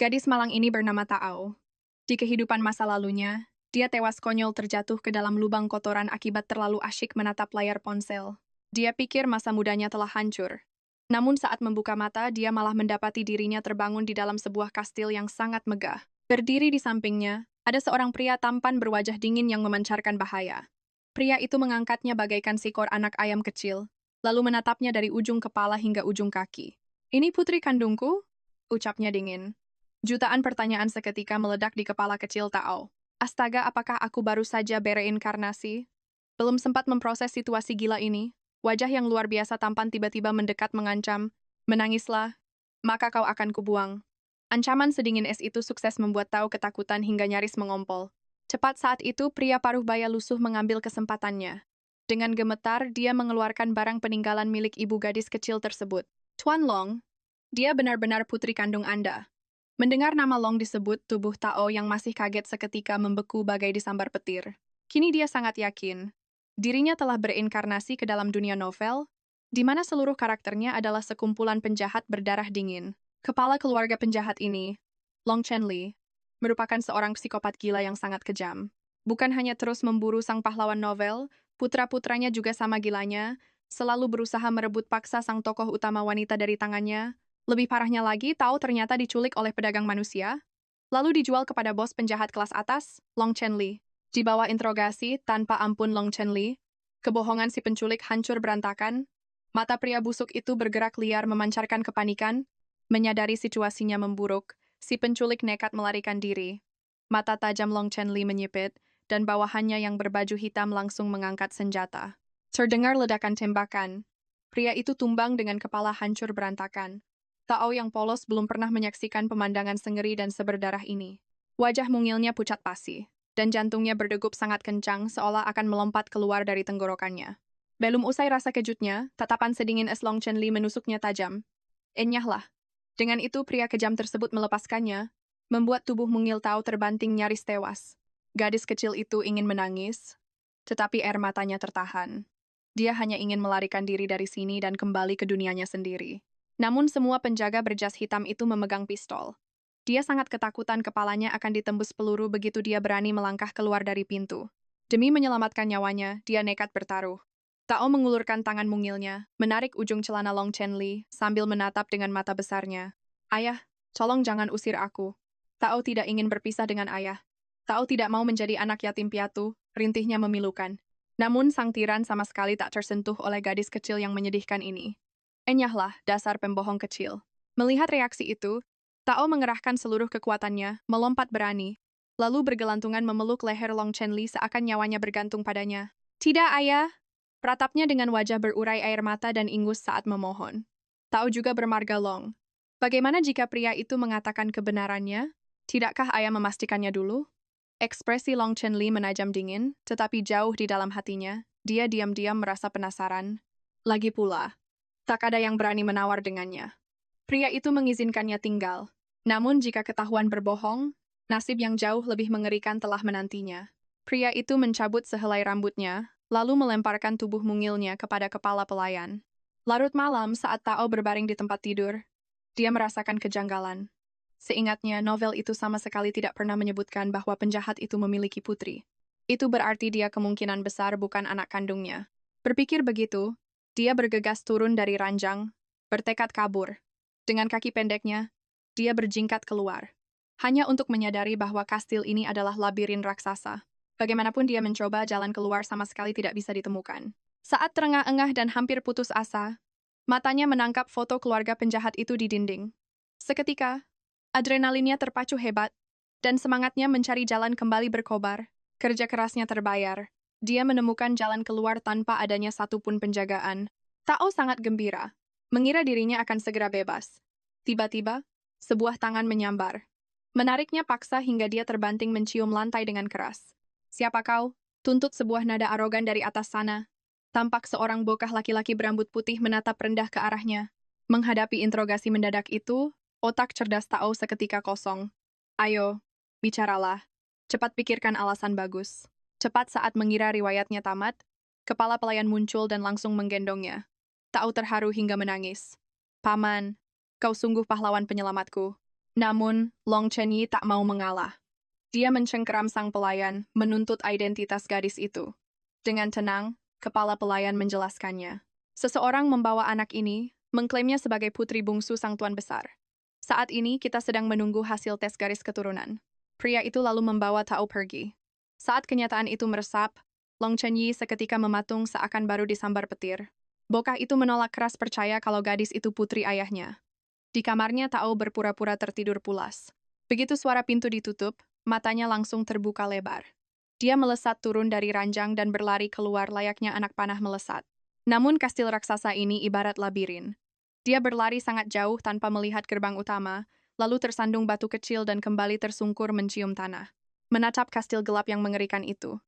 Gadis malang ini bernama Tao. Di kehidupan masa lalunya, dia tewas konyol terjatuh ke dalam lubang kotoran akibat terlalu asyik menatap layar ponsel. Dia pikir masa mudanya telah hancur. Namun saat membuka mata, dia malah mendapati dirinya terbangun di dalam sebuah kastil yang sangat megah. Berdiri di sampingnya, ada seorang pria tampan berwajah dingin yang memancarkan bahaya. Pria itu mengangkatnya bagaikan seekor anak ayam kecil, lalu menatapnya dari ujung kepala hingga ujung kaki. "Ini putri kandungku?" ucapnya dingin. Jutaan pertanyaan seketika meledak di kepala kecil Tao. Astaga, apakah aku baru saja bereinkarnasi? Belum sempat memproses situasi gila ini, wajah yang luar biasa tampan tiba-tiba mendekat mengancam. "Menangislah, maka kau akan kubuang." Ancaman sedingin es itu sukses membuat Tao ketakutan hingga nyaris mengompol. Cepat saat itu, pria paruh baya lusuh mengambil kesempatannya. Dengan gemetar, dia mengeluarkan barang peninggalan milik ibu gadis kecil tersebut. "Tuan Long, dia benar-benar putri kandung Anda." Mendengar nama Long disebut, tubuh Tao yang masih kaget seketika membeku bagai disambar petir. Kini dia sangat yakin. Dirinya telah bereinkarnasi ke dalam dunia novel, di mana seluruh karakternya adalah sekumpulan penjahat berdarah dingin. Kepala keluarga penjahat ini, Long Chenli, merupakan seorang psikopat gila yang sangat kejam. Bukan hanya terus memburu sang pahlawan novel, putra-putranya juga sama gilanya, selalu berusaha merebut paksa sang tokoh utama wanita dari tangannya. Lebih parahnya lagi, Tao ternyata diculik oleh pedagang manusia, lalu dijual kepada bos penjahat kelas atas, Long Chenli. Di bawah interogasi, tanpa ampun Long Chenli, kebohongan si penculik hancur berantakan, mata pria busuk itu bergerak liar memancarkan kepanikan, menyadari situasinya memburuk, si penculik nekat melarikan diri. Mata tajam Long Chenli menyipit, dan bawahannya yang berbaju hitam langsung mengangkat senjata. Terdengar ledakan tembakan. Pria itu tumbang dengan kepala hancur berantakan. Tao yang polos belum pernah menyaksikan pemandangan sengeri dan seberdarah ini. Wajah mungilnya pucat pasi, dan jantungnya berdegup sangat kencang seolah akan melompat keluar dari tenggorokannya. Belum usai rasa kejutnya, tatapan sedingin es Long Chenli menusuknya tajam. "Enyahlah." Dengan itu pria kejam tersebut melepaskannya, membuat tubuh mungil Tao terbanting nyaris tewas. Gadis kecil itu ingin menangis, tetapi air matanya tertahan. Dia hanya ingin melarikan diri dari sini dan kembali ke dunianya sendiri. Namun semua penjaga berjas hitam itu memegang pistol. Dia sangat ketakutan kepalanya akan ditembus peluru begitu dia berani melangkah keluar dari pintu. Demi menyelamatkan nyawanya, dia nekat bertaruh. Tao mengulurkan tangan mungilnya, menarik ujung celana Long Chenli sambil menatap dengan mata besarnya. "Ayah, tolong jangan usir aku." Tao tidak ingin berpisah dengan ayah. Tao tidak mau menjadi anak yatim piatu, rintihnya memilukan. Namun sang tiran sama sekali tak tersentuh oleh gadis kecil yang menyedihkan ini. "Enyahlah, dasar pembohong kecil." Melihat reaksi itu, Tao mengerahkan seluruh kekuatannya, melompat berani, lalu bergelantungan memeluk leher Long Chenli seakan nyawanya bergantung padanya. "Tidak, ayah!" Ratapnya dengan wajah berurai air mata dan ingus saat memohon. Tao juga bermarga Long. Bagaimana jika pria itu mengatakan kebenarannya? Tidakkah ayah memastikannya dulu? Ekspresi Long Chenli menajam dingin, tetapi jauh di dalam hatinya, dia diam-diam merasa penasaran. Lagi pula, tak ada yang berani menawar dengannya. Pria itu mengizinkannya tinggal. Namun jika ketahuan berbohong, nasib yang jauh lebih mengerikan telah menantinya. Pria itu mencabut sehelai rambutnya, lalu melemparkan tubuh mungilnya kepada kepala pelayan. Larut malam saat Tao berbaring di tempat tidur, dia merasakan kejanggalan. Seingatnya, novel itu sama sekali tidak pernah menyebutkan bahwa penjahat itu memiliki putri. Itu berarti dia kemungkinan besar bukan anak kandungnya. Berpikir begitu, dia bergegas turun dari ranjang, bertekad kabur. Dengan kaki pendeknya, dia berjingkat keluar. Hanya untuk menyadari bahwa kastil ini adalah labirin raksasa. Bagaimanapun dia mencoba, jalan keluar sama sekali tidak bisa ditemukan. Saat terengah-engah dan hampir putus asa, matanya menangkap foto keluarga penjahat itu di dinding. Seketika, adrenalinnya terpacu hebat, dan semangatnya mencari jalan kembali berkobar. Kerja kerasnya terbayar. Dia menemukan jalan keluar tanpa adanya satupun penjagaan. Tao sangat gembira, mengira dirinya akan segera bebas. Tiba-tiba, sebuah tangan menyambar. Menariknya paksa hingga dia terbanting mencium lantai dengan keras. "Siapa kau?" tuntut sebuah nada arogan dari atas sana. Tampak seorang bokah laki-laki berambut putih menatap rendah ke arahnya. Menghadapi interogasi mendadak itu, otak cerdas Tao seketika kosong. "Ayo, bicaralah. Cepat pikirkan alasan bagus." Cepat saat mengira riwayatnya tamat, kepala pelayan muncul dan langsung menggendongnya. Tao terharu hingga menangis. "Paman, kau sungguh pahlawan penyelamatku." Namun, Long Chenyi tak mau mengalah. Dia mencengkeram sang pelayan, menuntut identitas gadis itu. Dengan tenang, kepala pelayan menjelaskannya. Seseorang membawa anak ini, mengklaimnya sebagai putri bungsu sang tuan besar. Saat ini kita sedang menunggu hasil tes garis keturunan. Pria itu lalu membawa Tao pergi. Saat kenyataan itu meresap, Long Chenyi seketika mematung seakan baru disambar petir. Bokah itu menolak keras percaya kalau gadis itu putri ayahnya. Di kamarnya Tao berpura-pura tertidur pulas. Begitu suara pintu ditutup, matanya langsung terbuka lebar. Dia melesat turun dari ranjang dan berlari keluar layaknya anak panah melesat. Namun kastil raksasa ini ibarat labirin. Dia berlari sangat jauh tanpa melihat gerbang utama, lalu tersandung batu kecil dan kembali tersungkur mencium tanah. Menatap kastil gelap yang mengerikan itu,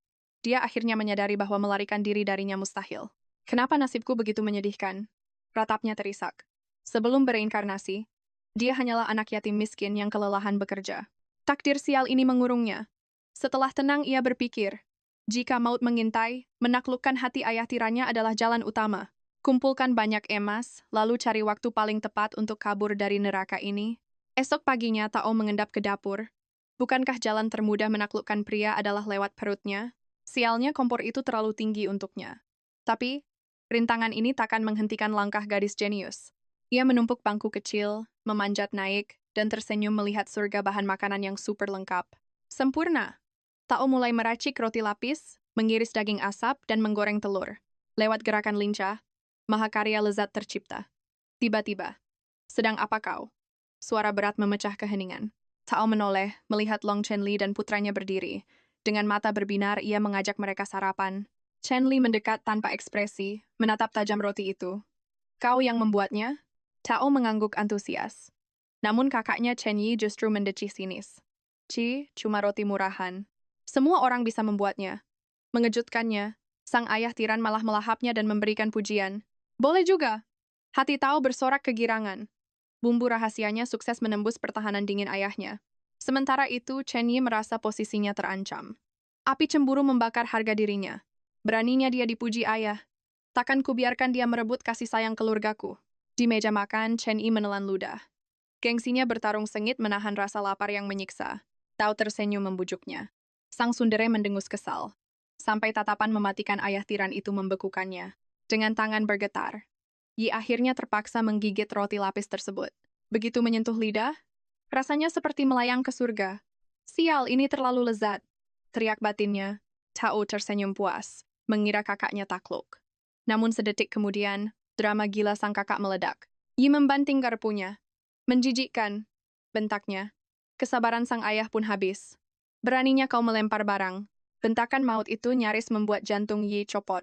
dia akhirnya menyadari bahwa melarikan diri darinya mustahil. Kenapa nasibku begitu menyedihkan? Ratapnya terisak. Sebelum bereinkarnasi, dia hanyalah anak yatim miskin yang kelelahan bekerja. Takdir sial ini mengurungnya. Setelah tenang ia berpikir, jika maut mengintai, menaklukkan hati ayah tirannya adalah jalan utama. Kumpulkan banyak emas, lalu cari waktu paling tepat untuk kabur dari neraka ini. Esok paginya Tao mengendap ke dapur. Bukankah jalan termudah menaklukkan pria adalah lewat perutnya? Sialnya kompor itu terlalu tinggi untuknya. Tapi, rintangan ini takkan menghentikan langkah gadis jenius. Ia menumpuk bangku kecil, memanjat naik, dan tersenyum melihat surga bahan makanan yang super lengkap. Sempurna! Tao mulai meracik roti lapis, mengiris daging asap, dan menggoreng telur. Lewat gerakan lincah, mahakarya lezat tercipta. Tiba-tiba, sedang apa kau? Suara berat memecah keheningan. Tao menoleh, melihat Long Chenli dan putranya berdiri. Dengan mata berbinar, ia mengajak mereka sarapan. Chenli mendekat tanpa ekspresi, menatap tajam roti itu. Kau yang membuatnya? Tao mengangguk antusias. Namun kakaknya Chen Yi justru mendecih sinis. Cuma roti murahan. Semua orang bisa membuatnya. Mengejutkannya, sang ayah tiran malah melahapnya dan memberikan pujian. Boleh juga. Hati Tao bersorak kegirangan. Bumbu rahasianya sukses menembus pertahanan dingin ayahnya. Sementara itu, Chen Yi merasa posisinya terancam. Api cemburu membakar harga dirinya. Beraninya dia dipuji ayah. Takkan kubiarkan dia merebut kasih sayang keluargaku. Di meja makan, Chen Yi menelan ludah. Gengsinya bertarung sengit menahan rasa lapar yang menyiksa. Tao tersenyum membujuknya. Sang sundere mendengus kesal. Sampai tatapan mematikan ayah tiran itu membekukannya. Dengan tangan bergetar, Yi akhirnya terpaksa menggigit roti lapis tersebut. Begitu menyentuh lidah, rasanya seperti melayang ke surga. Sial, ini terlalu lezat. Teriak batinnya. Tao tersenyum puas, mengira kakaknya takluk. Namun sedetik kemudian, drama gila sang kakak meledak. Yi membanting garpunya. Menjijikkan, bentaknya. Kesabaran sang ayah pun habis. Beraninya kau melempar barang. Bentakan maut itu nyaris membuat jantung Yi copot.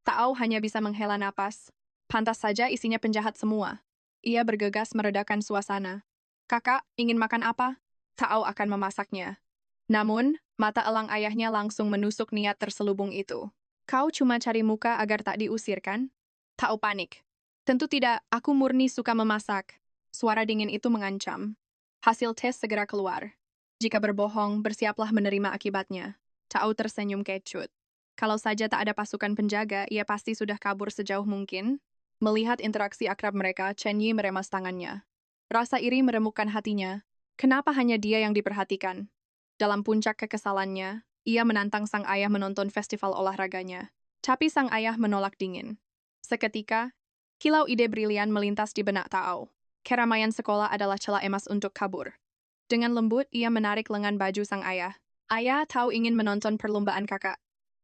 Tao hanya bisa menghela napas. Pantas saja isinya penjahat semua. Ia bergegas meredakan suasana. Kakak, ingin makan apa? Tao akan memasaknya. Namun, mata elang ayahnya langsung menusuk niat terselubung itu. Kau cuma cari muka agar tak diusir, kan? Tao panik. Tentu tidak, aku murni suka memasak. Suara dingin itu mengancam. Hasil tes segera keluar. Jika berbohong, bersiaplah menerima akibatnya. Tao tersenyum kecut. Kalau saja tak ada pasukan penjaga, ia pasti sudah kabur sejauh mungkin. Melihat interaksi akrab mereka, Chen Yi meremas tangannya. Rasa iri meremukkan hatinya. Kenapa hanya dia yang diperhatikan? Dalam puncak kekesalannya, ia menantang sang ayah menonton festival olahraganya. Tapi sang ayah menolak dingin. Seketika, kilau ide brilian melintas di benak Tao. Keramaian sekolah adalah celah emas untuk kabur. Dengan lembut, ia menarik lengan baju sang ayah. Ayah, Tao ingin menonton perlombaan kakak.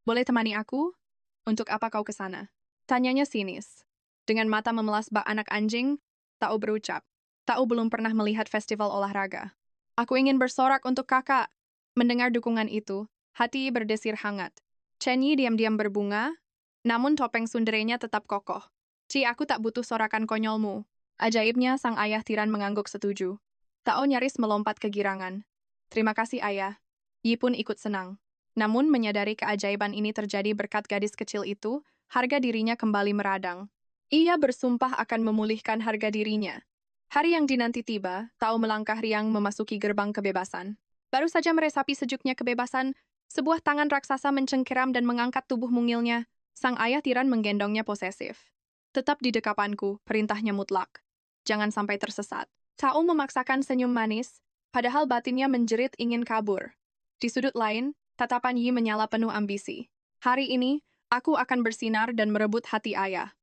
Boleh temani aku? Untuk apa kau ke sana? Tanyanya sinis. Dengan mata memelas bak anak anjing, Tao berucap. Tao belum pernah melihat festival olahraga. Aku ingin bersorak untuk kakak. Mendengar dukungan itu, hati berdesir hangat. Chen Yi diam-diam berbunga, namun topeng sunderenya tetap kokoh. Aku tak butuh sorakan konyolmu. Ajaibnya, sang ayah tiran mengangguk setuju. Tao nyaris melompat kegirangan. Terima kasih ayah. Yi pun ikut senang. Namun menyadari keajaiban ini terjadi berkat gadis kecil itu, harga dirinya kembali meradang. Ia bersumpah akan memulihkan harga dirinya. Hari yang dinanti tiba, Tao melangkah riang memasuki gerbang kebebasan. Baru saja meresapi sejuknya kebebasan, sebuah tangan raksasa mencengkeram dan mengangkat tubuh mungilnya. Sang ayah tiran menggendongnya posesif. Tetap di dekapanku, perintahnya mutlak. Jangan sampai tersesat. Tao memaksakan senyum manis, Padahal batinnya menjerit ingin kabur. Di sudut lain, tatapan Yi menyala penuh ambisi. Hari ini, aku akan bersinar dan merebut hati ayah.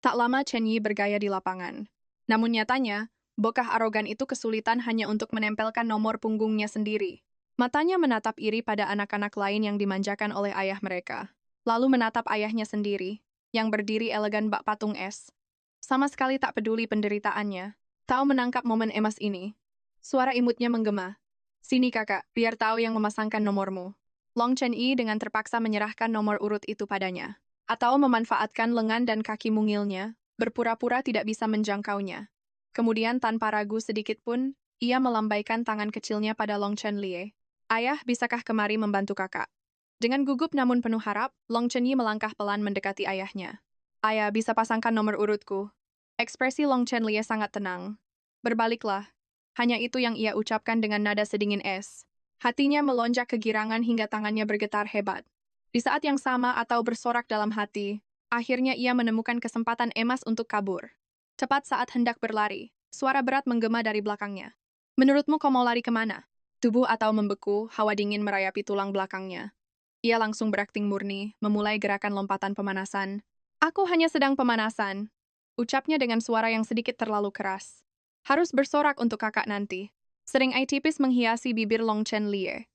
Tak lama Chen Yi bergaya di lapangan. Namun nyatanya, bokah arogan itu kesulitan hanya untuk menempelkan nomor punggungnya sendiri. Matanya menatap iri pada anak-anak lain yang dimanjakan oleh ayah mereka. Lalu menatap ayahnya sendiri, yang berdiri elegan bak patung es. Sama sekali tak peduli penderitaannya. Tahu menangkap momen emas ini. Suara imutnya menggema. Sini kakak, biar tahu yang memasangkan nomormu. Long Chen Yi dengan terpaksa menyerahkan nomor urut itu padanya. Atau memanfaatkan lengan dan kaki mungilnya, berpura-pura tidak bisa menjangkaunya. Kemudian tanpa ragu sedikit pun, ia melambaikan tangan kecilnya pada Long Chen Lie. Ayah, bisakah kemari membantu kakak? Dengan gugup namun penuh harap, Long Chen Yi melangkah pelan mendekati ayahnya. Ayah, bisa pasangkan nomor urutku. Ekspresi Long Chen Lie sangat tenang. Berbaliklah. Hanya itu yang ia ucapkan dengan nada sedingin es. Hatinya melonjak kegirangan hingga tangannya bergetar hebat. Di saat yang sama atau bersorak dalam hati, akhirnya ia menemukan kesempatan emas untuk kabur. Tepat saat hendak berlari, suara berat menggema dari belakangnya. Menurutmu kau mau lari kemana? Tubuh atau membeku, hawa dingin merayapi tulang belakangnya. Ia langsung berakting murni, memulai gerakan lompatan pemanasan. Aku hanya sedang pemanasan. Ucapnya dengan suara yang sedikit terlalu keras. Harus bersorak untuk kakak nanti. Sering ai tipis menghiasi bibir Long Chen Lie.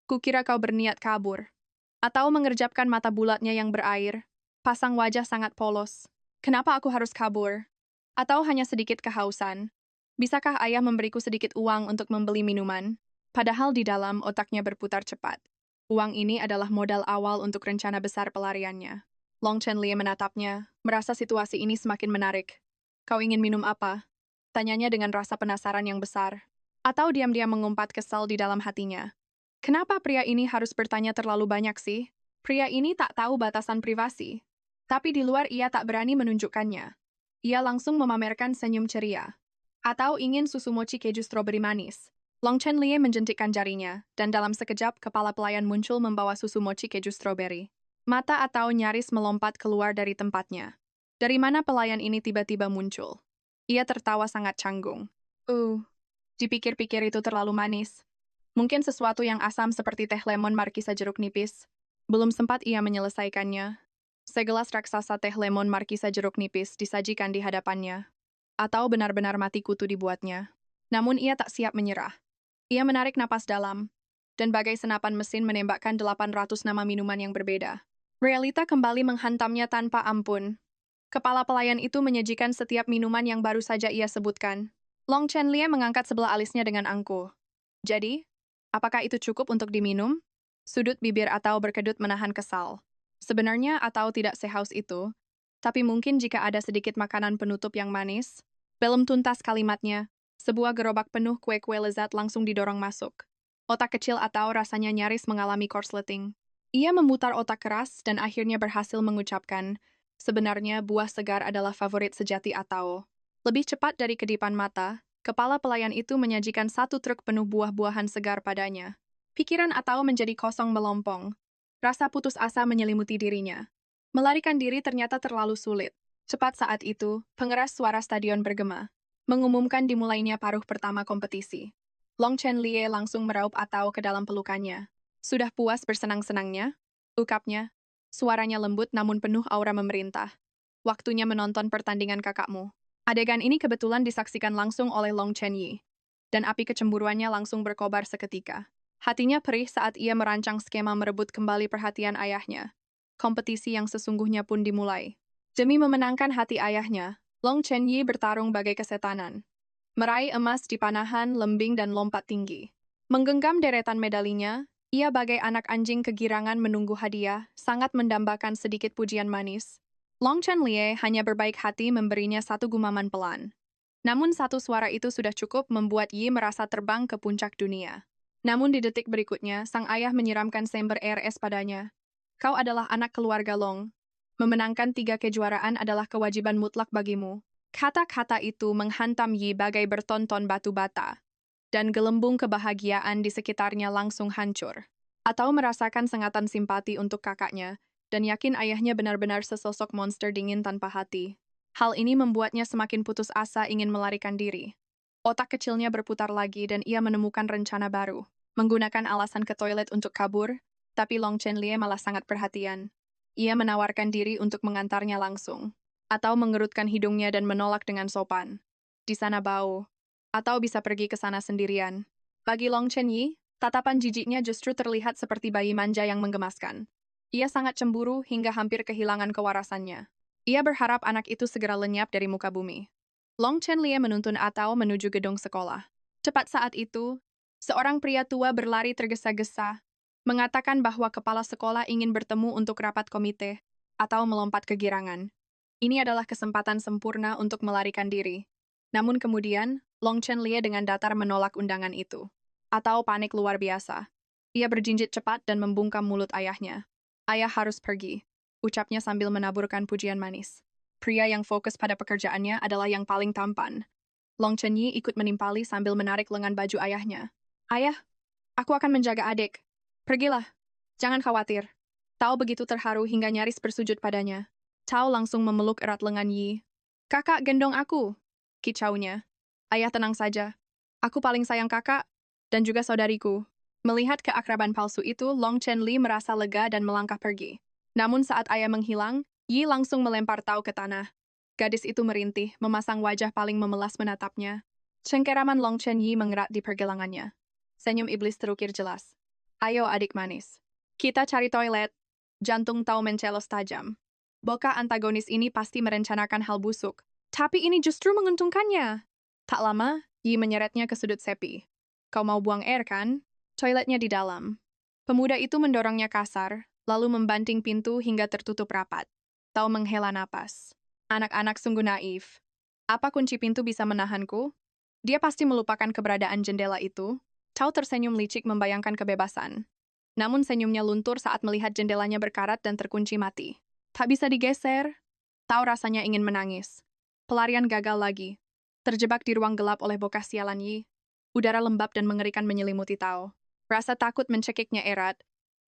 Kukira kau berniat kabur. Atau mengerjapkan mata bulatnya yang berair. Pasang wajah sangat polos. Kenapa aku harus kabur? Atau hanya sedikit kehausan? Bisakah ayah memberiku sedikit uang untuk membeli minuman? Padahal di dalam otaknya berputar cepat. Uang ini adalah modal awal untuk rencana besar pelariannya. Long Chen Lie menatapnya, merasa situasi ini semakin menarik. Kau ingin minum apa? Tanyanya dengan rasa penasaran yang besar. Atau diam-diam mengumpat kesal di dalam hatinya. Kenapa pria ini harus bertanya terlalu banyak sih? Pria ini tak tahu batasan privasi. Tapi di luar ia tak berani menunjukkannya. Ia langsung memamerkan senyum ceria. Atau ingin susu mochi keju stroberi manis. Long Chen Lie menjentikkan jarinya, dan dalam sekejap kepala pelayan muncul membawa susu mochi keju stroberi. Mata atau nyaris melompat keluar dari tempatnya. Dari mana pelayan ini tiba-tiba muncul? Ia tertawa sangat canggung. Dipikir-pikir itu terlalu manis. Mungkin sesuatu yang asam seperti teh lemon markisa jeruk nipis. Belum sempat ia menyelesaikannya. Segelas raksasa teh lemon markisa jeruk nipis disajikan di hadapannya. Atau benar-benar mati kutu dibuatnya. Namun ia tak siap menyerah. Ia menarik napas dalam, dan bagai senapan mesin menembakkan 800 nama minuman yang berbeda. Realita kembali menghantamnya tanpa ampun. Kepala pelayan itu menyajikan setiap minuman yang baru saja ia sebutkan. Long Chen Lie mengangkat sebelah alisnya dengan angkuh. Jadi, apakah itu cukup untuk diminum? Sudut bibir atau berkedut menahan kesal. Sebenarnya atau tidak sehaus itu, tapi mungkin jika ada sedikit makanan penutup yang manis. Belum tuntas kalimatnya, sebuah gerobak penuh kue-kue lezat langsung didorong masuk. Otak kecil atau rasanya nyaris mengalami korsleting. Ia memutar otak keras dan akhirnya berhasil mengucapkan, sebenarnya buah segar adalah favorit sejati atau. Lebih cepat dari kedipan mata, kepala pelayan itu menyajikan satu truk penuh buah-buahan segar padanya. Pikiran atau menjadi kosong melompong. Rasa putus asa menyelimuti dirinya. Melarikan diri ternyata terlalu sulit. Cepat saat itu, pengeras suara stadion bergema, mengumumkan dimulainya paruh pertama kompetisi. Long Chen Lie langsung meraup atau ke dalam pelukannya. Sudah puas bersenang-senangnya? Ukapnya. Suaranya lembut namun penuh aura memerintah. Waktunya menonton pertandingan kakakmu. Adegan ini kebetulan disaksikan langsung oleh Long Chen Yi. Dan api kecemburuannya langsung berkobar seketika. Hatinya perih saat ia merancang skema merebut kembali perhatian ayahnya. Kompetisi yang sesungguhnya pun dimulai. Demi memenangkan hati ayahnya, Long Chen Yi bertarung bagai kesetanan. Meraih emas di panahan, lembing, dan lompat tinggi. Menggenggam deretan medalinya, ia bagai anak anjing kegirangan menunggu hadiah, sangat mendambakan sedikit pujian manis. Long Chen Lie hanya berbaik hati memberinya satu gumaman pelan. Namun satu suara itu sudah cukup membuat Yi merasa terbang ke puncak dunia. Namun di detik berikutnya, sang ayah menyiramkan sember air es padanya. Kau adalah anak keluarga Long. Memenangkan 3 kejuaraan adalah kewajiban mutlak bagimu. Kata-kata itu menghantam Yi bagai bertonton batu bata. Dan gelembung kebahagiaan di sekitarnya langsung hancur. Atau merasakan sengatan simpati untuk kakaknya, dan yakin ayahnya benar-benar sesosok monster dingin tanpa hati. Hal ini membuatnya semakin putus asa ingin melarikan diri. Otak kecilnya berputar lagi dan ia menemukan rencana baru. Menggunakan alasan ke toilet untuk kabur, tapi Long Chenlie malah sangat perhatian. Ia menawarkan diri untuk mengantarnya langsung, atau mengerutkan hidungnya dan menolak dengan sopan. Di sana bau, atau bisa pergi ke sana sendirian. Bagi Long Chenyi, tatapan jijiknya justru terlihat seperti bayi manja yang menggemaskan. Ia sangat cemburu hingga hampir kehilangan kewarasannya. Ia berharap anak itu segera lenyap dari muka bumi. Long Chenlie menuntun Atao menuju gedung sekolah. Tepat saat itu, seorang pria tua berlari tergesa-gesa, mengatakan bahwa kepala sekolah ingin bertemu untuk rapat komite, atau melompat kegirangan. Ini adalah kesempatan sempurna untuk melarikan diri. Namun kemudian, Long Chenlie dengan datar menolak undangan itu. Atao panik luar biasa. Ia berjinjit cepat dan membungkam mulut ayahnya. Ayah harus pergi, ucapnya sambil menaburkan pujian manis. Pria yang fokus pada pekerjaannya adalah yang paling tampan. Long Chenyi ikut menimpali sambil menarik lengan baju ayahnya. Ayah, aku akan menjaga adik. Pergilah, jangan khawatir. Tao begitu terharu hingga nyaris bersujud padanya. Tao langsung memeluk erat lengan Yi. Kakak gendong aku, kicaunya. Ayah tenang saja. Aku paling sayang kakak, dan juga saudariku. Melihat keakraban palsu itu, Long Chenli merasa lega dan melangkah pergi. Namun saat ayah menghilang, Yi langsung melempar Tao ke tanah. Gadis itu merintih, memasang wajah paling memelas menatapnya. Cengkeraman Long Chen Yi mengerat di pergelangannya. Senyum iblis terukir jelas. Ayo adik manis. Kita cari toilet. Jantung Tao mencelos tajam. Bocah antagonis ini pasti merencanakan hal busuk. Tapi ini justru menguntungkannya. Tak lama, Yi menyeretnya ke sudut sepi. Kau mau buang air kan? Toiletnya di dalam. Pemuda itu mendorongnya kasar, lalu membanting pintu hingga tertutup rapat. Tao menghela napas. Anak-anak sungguh naif. Apa kunci pintu bisa menahanku? Dia pasti melupakan keberadaan jendela itu. Tao tersenyum licik membayangkan kebebasan. Namun senyumnya luntur saat melihat jendelanya berkarat dan terkunci mati. Tak bisa digeser. Tao rasanya ingin menangis. Pelarian gagal lagi. Terjebak di ruang gelap oleh bocah sialan Yi. Udara lembab dan mengerikan menyelimuti Tao. Rasa takut mencekiknya erat,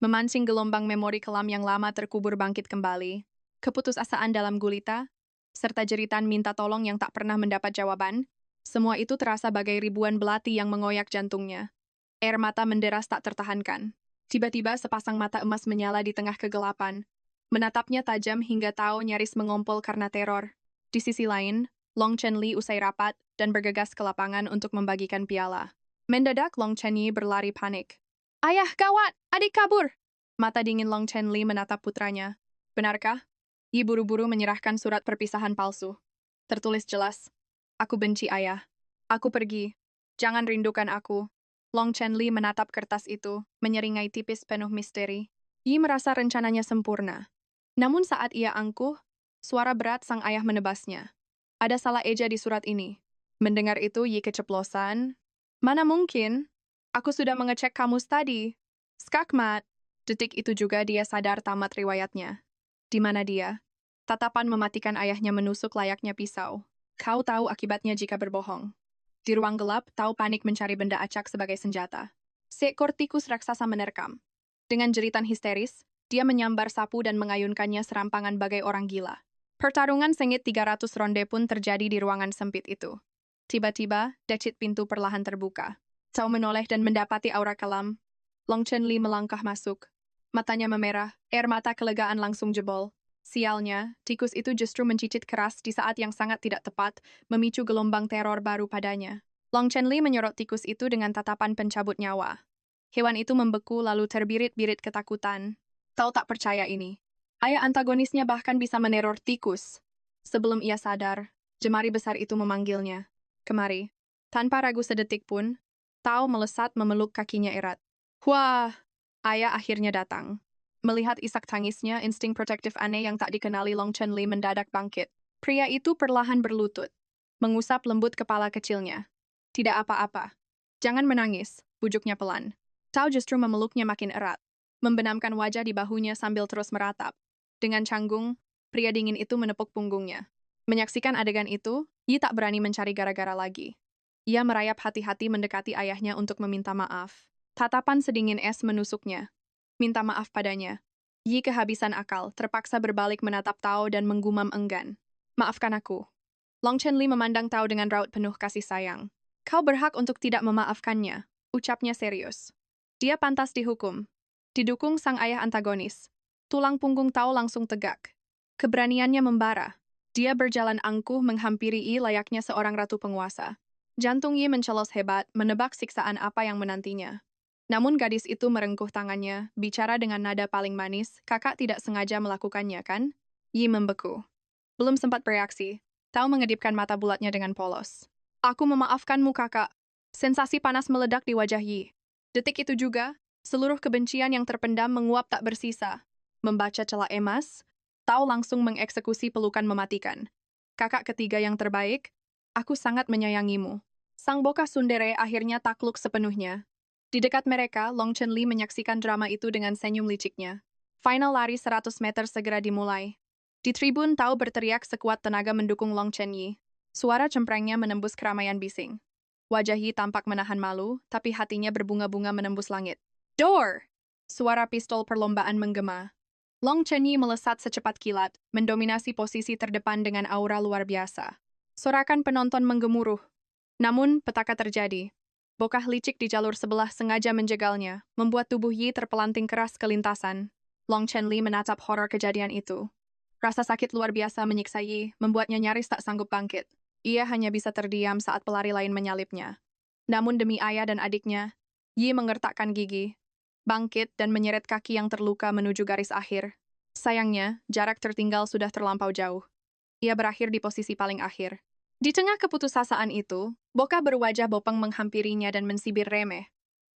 memancing gelombang memori kelam yang lama terkubur bangkit kembali. Keputusasaan dalam gulita, serta jeritan minta tolong yang tak pernah mendapat jawaban, semua itu terasa bagai ribuan belati yang mengoyak jantungnya. Air mata menderas tak tertahankan. Tiba-tiba sepasang mata emas menyala di tengah kegelapan. Menatapnya tajam hingga Tao nyaris mengompol karena teror. Di sisi lain, Long Chenli usai rapat dan bergegas ke lapangan untuk membagikan piala. Mendadak Long Chenyi berlari panik. Ayah, gawat! Adik kabur! Mata dingin Long Chenli menatap putranya. Benarkah? Yi buru-buru menyerahkan surat perpisahan palsu. Tertulis jelas, aku benci ayah. Aku pergi. Jangan rindukan aku. Long Chenli menatap kertas itu, menyeringai tipis penuh misteri. Yi merasa rencananya sempurna. Namun saat ia angkuh, suara berat sang ayah menebasnya. Ada salah eja di surat ini. Mendengar itu Yi keceplosan. Mana mungkin? Aku sudah mengecek kamus tadi. Skakmat. Detik itu juga dia sadar tamat riwayatnya. Di mana dia? Tatapan mematikan ayahnya menusuk layaknya pisau. Kau tahu akibatnya jika berbohong. Di ruang gelap, Tao panik mencari benda acak sebagai senjata. Seekor tikus raksasa menerkam. Dengan jeritan histeris, dia menyambar sapu dan mengayunkannya serampangan bagai orang gila. Pertarungan sengit 300 ronde pun terjadi di ruangan sempit itu. Tiba-tiba, decit pintu perlahan terbuka. Tao menoleh dan mendapati aura kelam. Long Chenli melangkah masuk. Matanya memerah, air mata kelegaan langsung jebol. Sialnya, tikus itu justru mencicit keras di saat yang sangat tidak tepat, memicu gelombang teror baru padanya. Long Chenli menyorot tikus itu dengan tatapan pencabut nyawa. Hewan itu membeku lalu terbirit-birit ketakutan. Tao tak percaya ini. Ayah antagonisnya bahkan bisa meneror tikus. Sebelum ia sadar, jemari besar itu memanggilnya. Kemari. Tanpa ragu sedetik pun, Tao melesat memeluk kakinya erat. Wah, ayah akhirnya datang. Melihat isak tangisnya, insting protektif aneh yang tak dikenali Long Chenli mendadak bangkit. Pria itu perlahan berlutut, mengusap lembut kepala kecilnya. Tidak apa-apa. Jangan menangis, bujuknya pelan. Tao justru memeluknya makin erat, membenamkan wajah di bahunya sambil terus meratap. Dengan canggung, pria dingin itu menepuk punggungnya. Menyaksikan adegan itu, Yi tak berani mencari gara-gara lagi. Ia merayap hati-hati mendekati ayahnya untuk meminta maaf. Tatapan sedingin es menusuknya. Minta maaf padanya. Yi kehabisan akal, terpaksa berbalik menatap Tao dan menggumam enggan. Maafkan aku. Long Chenli memandang Tao dengan raut penuh kasih sayang. Kau berhak untuk tidak memaafkannya, ucapnya serius. Dia pantas dihukum. Didukung sang ayah antagonis. Tulang punggung Tao langsung tegak. Keberaniannya membara. Dia berjalan angkuh menghampiri Yi layaknya seorang ratu penguasa. Jantung Yi mencelos hebat, menebak siksaan apa yang menantinya. Namun gadis itu merengkuh tangannya, bicara dengan nada paling manis, kakak tidak sengaja melakukannya kan? Yi membeku. Belum sempat bereaksi, Tao mengedipkan mata bulatnya dengan polos. Aku memaafkanmu kakak. Sensasi panas meledak di wajah Yi. Detik itu juga, seluruh kebencian yang terpendam menguap tak bersisa. Membaca celah emas, Tao langsung mengeksekusi pelukan mematikan. Kakak ketiga yang terbaik, aku sangat menyayangimu. Sang bocah tsundere akhirnya takluk sepenuhnya. Di dekat mereka, Long Chenli menyaksikan drama itu dengan senyum liciknya. Final lari 100 meter segera dimulai. Di tribun, Tao berteriak sekuat tenaga mendukung Long Chenyi. Suara cemprengnya menembus keramaian bising. Wajah Yi tampak menahan malu, tapi hatinya berbunga-bunga menembus langit. Door! Suara pistol perlombaan menggema. Long Chenyi melesat secepat kilat, mendominasi posisi terdepan dengan aura luar biasa. Sorakan penonton menggemuruh. Namun, petaka terjadi. Bocah licik di jalur sebelah sengaja menjegalnya, membuat tubuh Yi terpelanting keras ke lintasan. Long Chenli menatap horor kejadian itu. Rasa sakit luar biasa menyiksa Yi, membuatnya nyaris tak sanggup bangkit. Ia hanya bisa terdiam saat pelari lain menyalipnya. Namun demi ayah dan adiknya, Yi mengertakkan gigi, bangkit dan menyeret kaki yang terluka menuju garis akhir. Sayangnya, jarak tertinggal sudah terlampau jauh. Ia berakhir di posisi paling akhir. Di tengah keputusasaan itu, Boka berwajah bopeng menghampirinya dan mensibir remeh.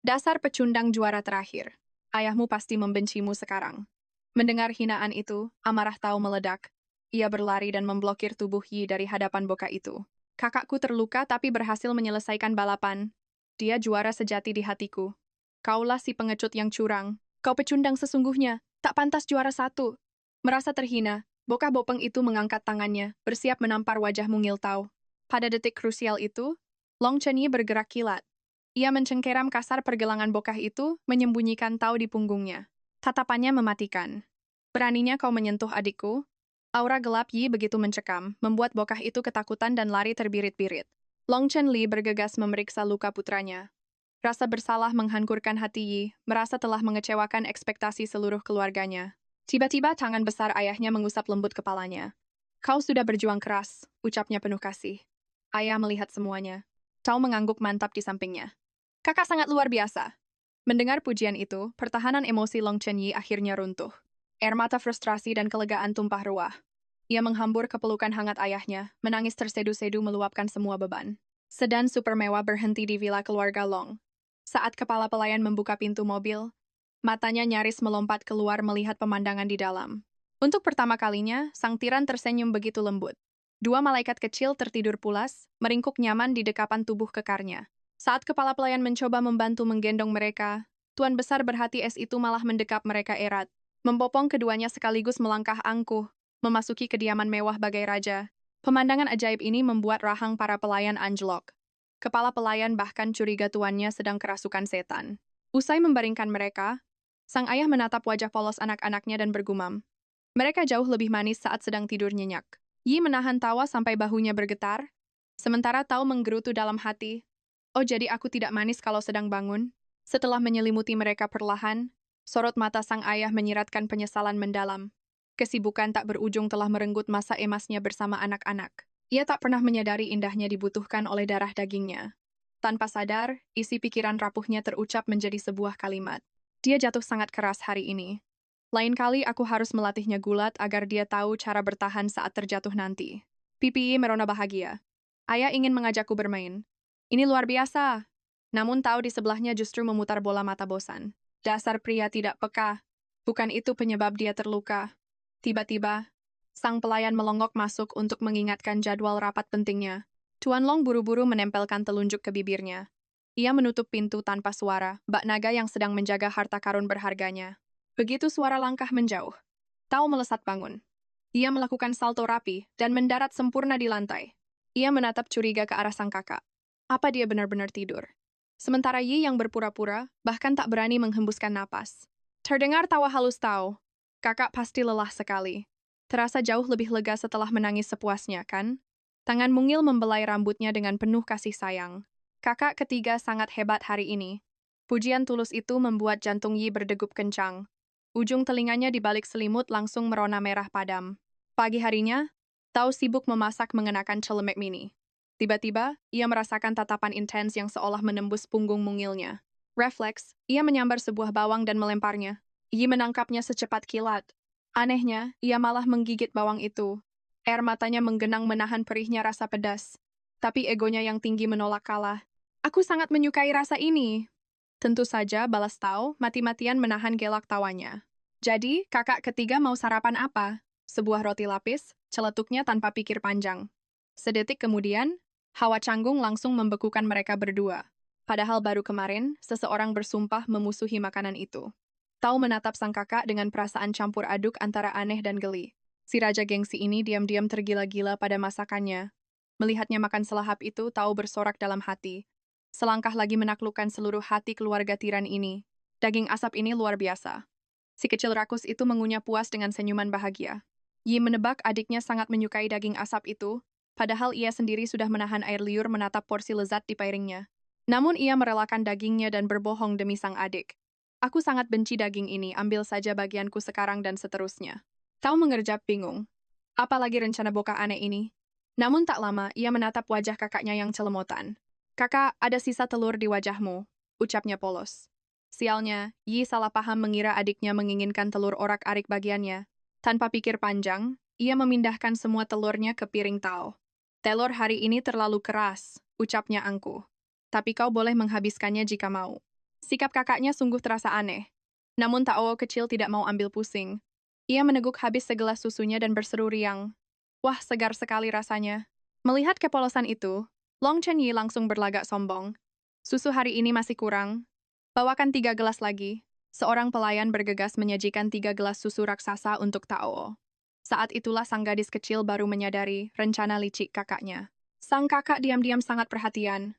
Dasar pecundang juara terakhir. Ayahmu pasti membencimu sekarang. Mendengar hinaan itu, amarah Tao meledak. Ia berlari dan memblokir tubuh Yi dari hadapan Boka itu. Kakakku terluka tapi berhasil menyelesaikan balapan. Dia juara sejati di hatiku. Kaulah si pengecut yang curang. Kau pecundang sesungguhnya, tak pantas juara satu. Merasa terhina, Boka bopeng itu mengangkat tangannya, bersiap menampar wajah mungil Tao. Pada detik krusial itu, Long Chenyi bergerak kilat. Ia mencengkeram kasar pergelangan bokah itu, menyembunyikan Tao di punggungnya. Tatapannya mematikan. Beraninya kau menyentuh adikku? Aura gelap Yi begitu mencekam, membuat bokah itu ketakutan dan lari terbirit-birit. Long Chenli bergegas memeriksa luka putranya. Rasa bersalah menghancurkan hati Yi, merasa telah mengecewakan ekspektasi seluruh keluarganya. Tiba-tiba tangan besar ayahnya mengusap lembut kepalanya. Kau sudah berjuang keras, ucapnya penuh kasih. Ayah melihat semuanya. Tao mengangguk mantap di sampingnya. Kakak sangat luar biasa. Mendengar pujian itu, pertahanan emosi Long Chenyi akhirnya runtuh. Air mata frustrasi dan kelegaan tumpah ruah. Ia menghambur ke pelukan hangat ayahnya, menangis tersedu-sedu meluapkan semua beban. Sedan super mewah berhenti di villa keluarga Long. Saat kepala pelayan membuka pintu mobil, matanya nyaris melompat keluar melihat pemandangan di dalam. Untuk pertama kalinya, sang tiran tersenyum begitu lembut. Dua malaikat kecil tertidur pulas, meringkuk nyaman di dekapan tubuh kekarnya. Saat kepala pelayan mencoba membantu menggendong mereka, Tuan Besar berhati es itu malah mendekap mereka erat. Membopong keduanya sekaligus melangkah angkuh, memasuki kediaman mewah bagai raja. Pemandangan ajaib ini membuat rahang para pelayan anjlok. Kepala pelayan bahkan curiga tuannya sedang kerasukan setan. Usai membaringkan mereka, sang ayah menatap wajah polos anak-anaknya dan bergumam. Mereka jauh lebih manis saat sedang tidur nyenyak. Yi menahan tawa sampai bahunya bergetar, sementara Tao menggerutu dalam hati. Oh, jadi aku tidak manis kalau sedang bangun? Setelah menyelimuti mereka perlahan, sorot mata sang ayah menyiratkan penyesalan mendalam. Kesibukan tak berujung telah merenggut masa emasnya bersama anak-anak. Ia tak pernah menyadari indahnya dibutuhkan oleh darah dagingnya. Tanpa sadar, isi pikiran rapuhnya terucap menjadi sebuah kalimat. Dia jatuh sangat keras hari ini. Lain kali aku harus melatihnya gulat agar dia tahu cara bertahan saat terjatuh nanti. Pipi merona bahagia. Ayah ingin mengajakku bermain. Ini luar biasa. Namun tahu di sebelahnya justru memutar bola mata bosan. Dasar pria tidak peka. Bukan itu penyebab dia terluka. Tiba-tiba, sang pelayan melongok masuk untuk mengingatkan jadwal rapat pentingnya. Tuan Long buru-buru menempelkan telunjuk ke bibirnya. Ia menutup pintu tanpa suara, bak naga yang sedang menjaga harta karun berharganya. Begitu suara langkah menjauh, Tao melesat bangun. Ia melakukan salto rapi dan mendarat sempurna di lantai. Ia menatap curiga ke arah sang kakak. Apa dia benar-benar tidur? Sementara Yi yang berpura-pura, bahkan tak berani menghembuskan napas. Terdengar tawa halus Tao. Kakak pasti lelah sekali. Terasa jauh lebih lega setelah menangis sepuasnya, kan? Tangan mungil membelai rambutnya dengan penuh kasih sayang. Kakak ketiga sangat hebat hari ini. Pujian tulus itu membuat jantung Yi berdegup kencang. Ujung telinganya di balik selimut langsung merona merah padam. Pagi harinya, Tao sibuk memasak mengenakan celemek mini. Tiba-tiba, ia merasakan tatapan intens yang seolah menembus punggung mungilnya. Refleks, ia menyambar sebuah bawang dan melemparnya. Yi menangkapnya secepat kilat. Anehnya, ia malah menggigit bawang itu. Air matanya menggenang menahan perihnya rasa pedas. Tapi egonya yang tinggi menolak kalah. Aku sangat menyukai rasa ini. Tentu saja balas Tao mati-matian menahan gelak tawanya. Jadi, kakak ketiga mau sarapan apa? Sebuah roti lapis, celetuknya tanpa pikir panjang. Sedetik kemudian, hawa canggung langsung membekukan mereka berdua. Padahal baru kemarin, seseorang bersumpah memusuhi makanan itu. Tao menatap sang kakak dengan perasaan campur aduk antara aneh dan geli. Si raja gengsi ini diam-diam tergila-gila pada masakannya. Melihatnya makan selahap itu, Tao bersorak dalam hati. Selangkah lagi menaklukkan seluruh hati keluarga tiran ini. Daging asap ini luar biasa. Si kecil rakus itu mengunyah puas dengan senyuman bahagia. Yi menebak adiknya sangat menyukai daging asap itu, padahal ia sendiri sudah menahan air liur menatap porsi lezat di piringnya. Namun ia merelakan dagingnya dan berbohong demi sang adik. Aku sangat benci daging ini, ambil saja bagianku sekarang dan seterusnya. Tao mengerjap bingung. Apalagi rencana bokah aneh ini? Namun tak lama, ia menatap wajah kakaknya yang celemotan. Kakak, ada sisa telur di wajahmu, ucapnya polos. Sialnya, Yi salah paham mengira adiknya menginginkan telur orak-arik bagiannya. Tanpa pikir panjang, ia memindahkan semua telurnya ke piring Tao. Telur hari ini terlalu keras, ucapnya angkuh. Tapi kau boleh menghabiskannya jika mau. Sikap kakaknya sungguh terasa aneh. Namun Tao kecil tidak mau ambil pusing. Ia meneguk habis segelas susunya dan berseru riang. Wah, segar sekali rasanya. Melihat kepolosan itu, Long Chen Yi langsung berlagak sombong. Susu hari ini masih kurang. Bawakan 3 gelas lagi. Seorang pelayan bergegas menyajikan 3 gelas susu raksasa untuk Tao. Saat itulah sang gadis kecil baru menyadari rencana licik kakaknya. Sang kakak diam-diam sangat perhatian.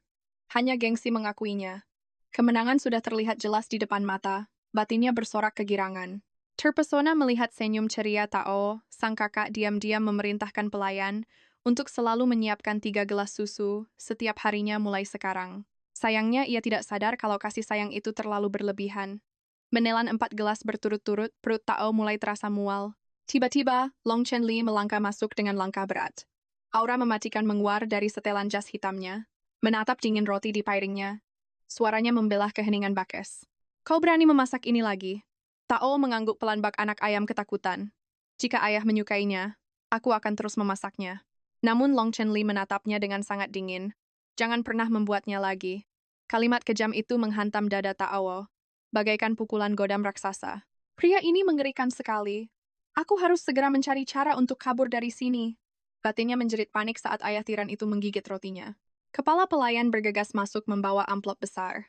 Hanya gengsi mengakuinya. Kemenangan sudah terlihat jelas di depan mata. Batinnya bersorak kegirangan. Terpesona melihat senyum ceria Tao, sang kakak diam-diam memerintahkan pelayan untuk selalu menyiapkan 3 gelas susu setiap harinya mulai sekarang. Sayangnya ia tidak sadar kalau kasih sayang itu terlalu berlebihan. Menelan 4 gelas berturut-turut, perut Tao mulai terasa mual. Tiba-tiba, Long Chen Li melangkah masuk dengan langkah berat. Aura mematikan menguar dari setelan jas hitamnya, menatap dingin roti di piringnya. Suaranya membelah keheningan Bakes. Kau berani memasak ini lagi? Tao mengangguk pelan bak anak ayam ketakutan. Jika ayah menyukainya, aku akan terus memasaknya. Namun Long Chen Li menatapnya dengan sangat dingin. Jangan pernah membuatnya lagi. Kalimat kejam itu menghantam dada Tao, bagaikan pukulan godam raksasa. Pria ini mengerikan sekali. Aku harus segera mencari cara untuk kabur dari sini. Batinnya menjerit panik saat ayah tiran itu menggigit rotinya. Kepala pelayan bergegas masuk membawa amplop besar.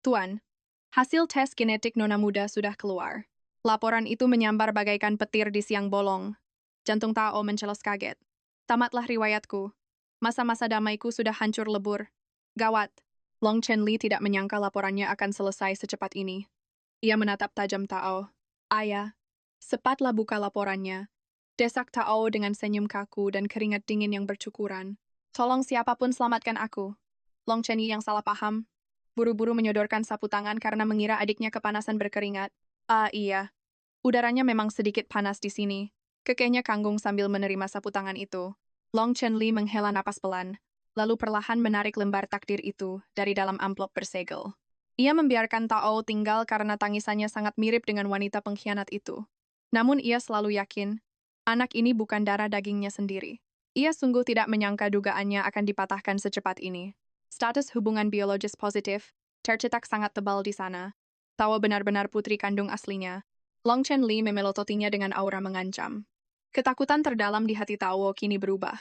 Tuan, hasil tes genetik nona muda sudah keluar. Laporan itu menyambar bagaikan petir di siang bolong. Jantung Tao mencelos kaget. Tamatlah riwayatku. Masa-masa damaiku sudah hancur lebur. Gawat. Long Chen Li tidak menyangka laporannya akan selesai secepat ini. Ia menatap tajam Tao. Ayah, cepatlah buka laporannya. Desak Tao dengan senyum kaku dan keringat dingin yang bercukuran. Tolong siapapun selamatkan aku. Long Chen Yi yang salah paham. Buru-buru menyodorkan sapu tangan karena mengira adiknya kepanasan berkeringat. Ah iya, udaranya memang sedikit panas di sini. Kekehnya kanggung sambil menerima sapu tangan itu. Long Chen Li menghela napas pelan, lalu perlahan menarik lembar takdir itu dari dalam amplop bersegel. Ia membiarkan Tao tinggal karena tangisannya sangat mirip dengan wanita pengkhianat itu. Namun ia selalu yakin, anak ini bukan darah dagingnya sendiri. Ia sungguh tidak menyangka dugaannya akan dipatahkan secepat ini. Status hubungan biologis positif tercetak sangat tebal di sana. Tao benar-benar putri kandung aslinya. Long Chen Li memelototinya dengan aura mengancam. Ketakutan terdalam di hati Tao kini berubah,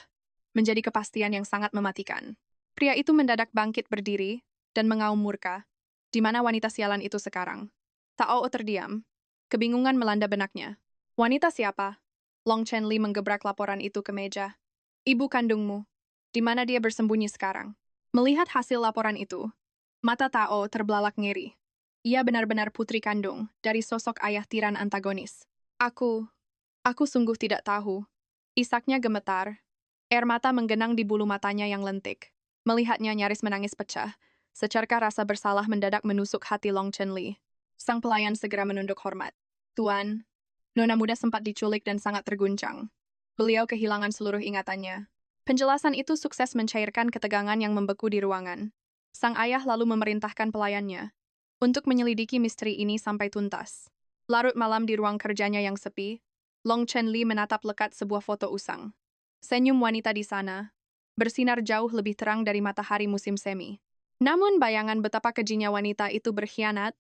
menjadi kepastian yang sangat mematikan. Pria itu mendadak bangkit berdiri dan mengaum murka. Di mana wanita sialan itu sekarang? Tao terdiam. Kebingungan melanda benaknya. Wanita siapa? Long Chen Li menggebrak laporan itu ke meja. Ibu kandungmu. Di mana dia bersembunyi sekarang? Melihat hasil laporan itu, mata Tao terbelalak ngeri. Ia benar-benar putri kandung dari sosok ayah tiran antagonis. Aku sungguh tidak tahu. Isaknya gemetar. Air mata menggenang di bulu matanya yang lentik. Melihatnya nyaris menangis pecah. Secerkah rasa bersalah mendadak menusuk hati Long Chenli. Sang pelayan segera menunduk hormat. Tuan, nona muda sempat diculik dan sangat terguncang. Beliau kehilangan seluruh ingatannya. Penjelasan itu sukses mencairkan ketegangan yang membeku di ruangan. Sang ayah lalu memerintahkan pelayannya untuk menyelidiki misteri ini sampai tuntas. Larut malam di ruang kerjanya yang sepi, Long Chenli menatap lekat sebuah foto usang. Senyum wanita di sana bersinar jauh lebih terang dari matahari musim semi. Namun bayangan betapa kejinya wanita itu berkhianat,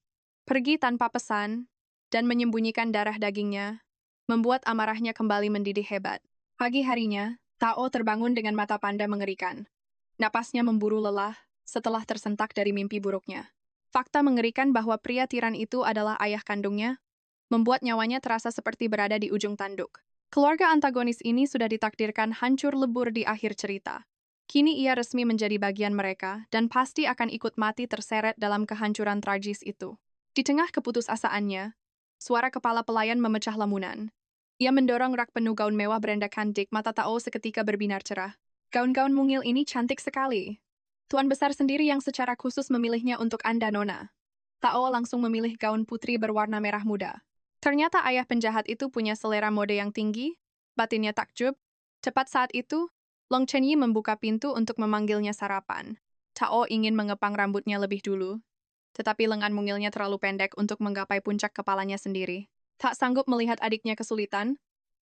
pergi tanpa pesan, dan menyembunyikan darah dagingnya, membuat amarahnya kembali mendidih hebat. Pagi harinya, Tao terbangun dengan mata panda mengerikan. Napasnya memburu lelah setelah tersentak dari mimpi buruknya. Fakta mengerikan bahwa pria tiran itu adalah ayah kandungnya, membuat nyawanya terasa seperti berada di ujung tanduk. Keluarga antagonis ini sudah ditakdirkan hancur lebur di akhir cerita. Kini ia resmi menjadi bagian mereka dan pasti akan ikut mati terseret dalam kehancuran tragis itu. Di tengah keputusasaannya, suara kepala pelayan memecah lamunan. Ia mendorong rak penuh gaun mewah berendakan dik mata Tao seketika berbinar cerah. Gaun-gaun mungil ini cantik sekali. Tuan besar sendiri yang secara khusus memilihnya untuk Anda, Nona. Tao langsung memilih gaun putri berwarna merah muda. Ternyata ayah penjahat itu punya selera mode yang tinggi, batinnya takjub. Tepat saat itu, Long Chenyi membuka pintu untuk memanggilnya sarapan. Tao ingin mengepang rambutnya lebih dulu, tetapi lengan mungilnya terlalu pendek untuk menggapai puncak kepalanya sendiri. Tak sanggup melihat adiknya kesulitan,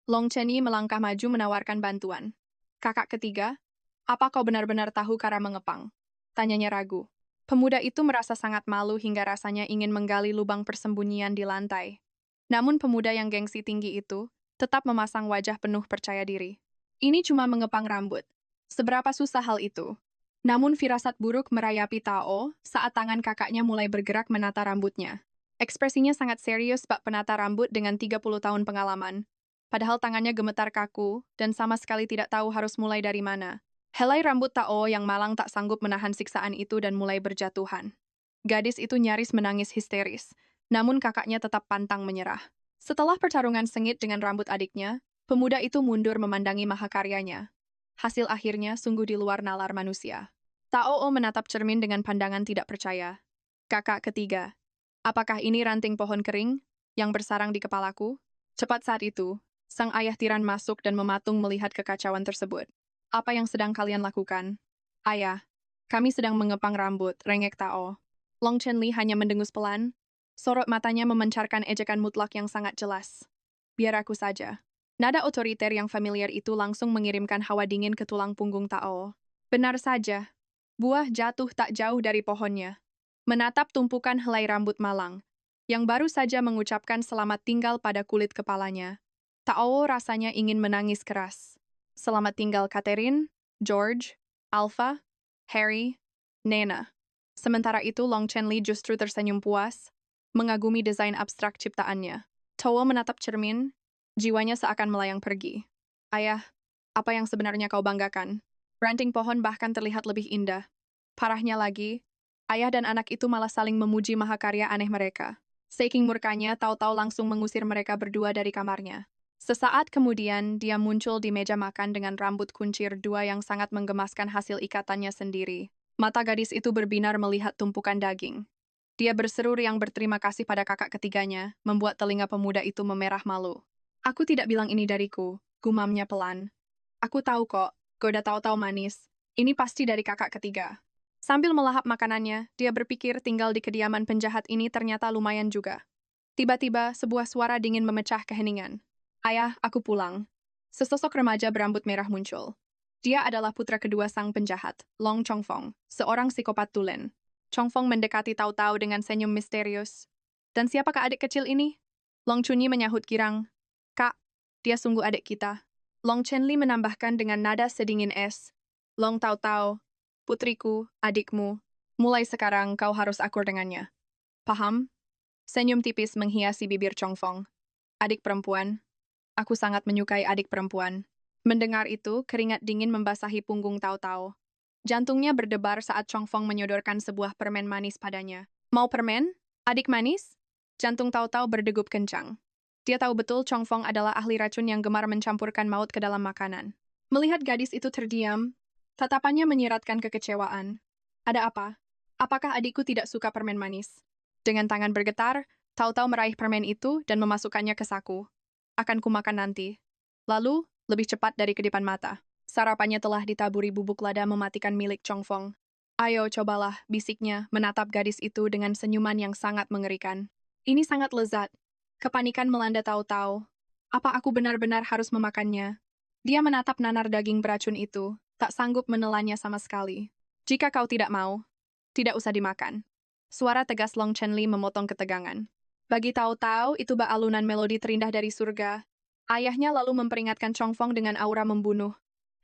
Long Chenyi melangkah maju menawarkan bantuan. Kakak ketiga, apa kau benar-benar tahu cara mengepang? Tanyanya ragu. Pemuda itu merasa sangat malu hingga rasanya ingin menggali lubang persembunyian di lantai. Namun pemuda yang gengsi tinggi itu tetap memasang wajah penuh percaya diri. Ini cuma mengepang rambut. Seberapa susah hal itu? Namun firasat buruk merayapi Tao saat tangan kakaknya mulai bergerak menata rambutnya. Ekspresinya sangat serius bak penata rambut dengan 30 tahun pengalaman. Padahal tangannya gemetar kaku dan sama sekali tidak tahu harus mulai dari mana. Helai rambut Tao yang malang tak sanggup menahan siksaan itu dan mulai berjatuhan. Gadis itu nyaris menangis histeris, namun kakaknya tetap pantang menyerah. Setelah pertarungan sengit dengan rambut adiknya, pemuda itu mundur memandangi mahakaryanya. Hasil akhirnya sungguh di luar nalar manusia. Tao menatap cermin dengan pandangan tidak percaya. Kakak ketiga, apakah ini ranting pohon kering yang bersarang di kepalaku? Cepat saat itu, sang ayah tiran masuk dan mematung melihat kekacauan tersebut. Apa yang sedang kalian lakukan? Ayah, kami sedang mengepang rambut, rengek Tao. Long Chenli hanya mendengus pelan. Sorot matanya memancarkan ejekan mutlak yang sangat jelas. Biar aku saja. Nada otoriter yang familiar itu langsung mengirimkan hawa dingin ke tulang punggung Tao. Benar saja. Buah jatuh tak jauh dari pohonnya. Menatap tumpukan helai rambut malang, yang baru saja mengucapkan selamat tinggal pada kulit kepalanya. Tao rasanya ingin menangis keras. Selamat tinggal Catherine, George, Alpha, Harry, Nena. Sementara itu Long Chenli justru tersenyum puas, mengagumi desain abstrak ciptaannya. Tao menatap cermin, jiwanya seakan melayang pergi. Ayah, apa yang sebenarnya kau banggakan? Ranting pohon bahkan terlihat lebih indah. Parahnya lagi, ayah dan anak itu malah saling memuji mahakarya aneh mereka. Saking murkanya, Tao langsung mengusir mereka berdua dari kamarnya. Sesaat kemudian, dia muncul di meja makan dengan rambut kuncir dua yang sangat menggemaskan hasil ikatannya sendiri. Mata gadis itu berbinar melihat tumpukan daging. Dia berseru yang berterima kasih pada kakak ketiganya, membuat telinga pemuda itu memerah malu. Aku tidak bilang ini dariku, gumamnya pelan. Aku tahu kok, goda Tao manis. Ini pasti dari kakak ketiga. Sambil melahap makanannya, dia berpikir tinggal di kediaman penjahat ini ternyata lumayan juga. Tiba-tiba, sebuah suara dingin memecah keheningan. Ayah, aku pulang. Sesosok remaja berambut merah muncul. Dia adalah putra kedua sang penjahat, Long Chongfeng, seorang psikopat tulen. Chongfeng mendekati Tao dengan senyum misterius. Dan siapakah adik kecil ini? Long Chunyi menyahut girang. Kak, dia sungguh adik kita. Long Chenli menambahkan dengan nada sedingin es. Long Tao, putriku, adikmu. Mulai sekarang kau harus akur dengannya. Paham? Senyum tipis menghiasi bibir Chongfeng. Adik perempuan. Aku sangat menyukai adik perempuan. Mendengar itu, keringat dingin membasahi punggung Tao. Jantungnya berdebar saat Chongfeng menyodorkan sebuah permen manis padanya. Mau permen? Adik manis? Jantung Tao berdegup kencang. Dia tahu betul Chongfeng adalah ahli racun yang gemar mencampurkan maut ke dalam makanan. Melihat gadis itu terdiam, tatapannya menyiratkan kekecewaan. Ada apa? Apakah adikku tidak suka permen manis? Dengan tangan bergetar, tahu-tahu meraih permen itu dan memasukkannya ke saku. Akan kumakan nanti. Lalu, lebih cepat dari kedipan mata. Sarapannya telah ditaburi bubuk lada mematikan milik Chong Fong. Ayo cobalah, bisiknya, menatap gadis itu dengan senyuman yang sangat mengerikan. Ini sangat lezat. Kepanikan melanda tahu-tahu. Apa aku benar-benar harus memakannya? Dia menatap nanar daging beracun itu, tak sanggup menelannya sama sekali. Jika kau tidak mau, tidak usah dimakan. Suara tegas Long Chenli memotong ketegangan. Bagi tahu-tahu itu bak alunan melodi terindah dari surga. Ayahnya lalu memperingatkan Chong Fong dengan aura membunuh.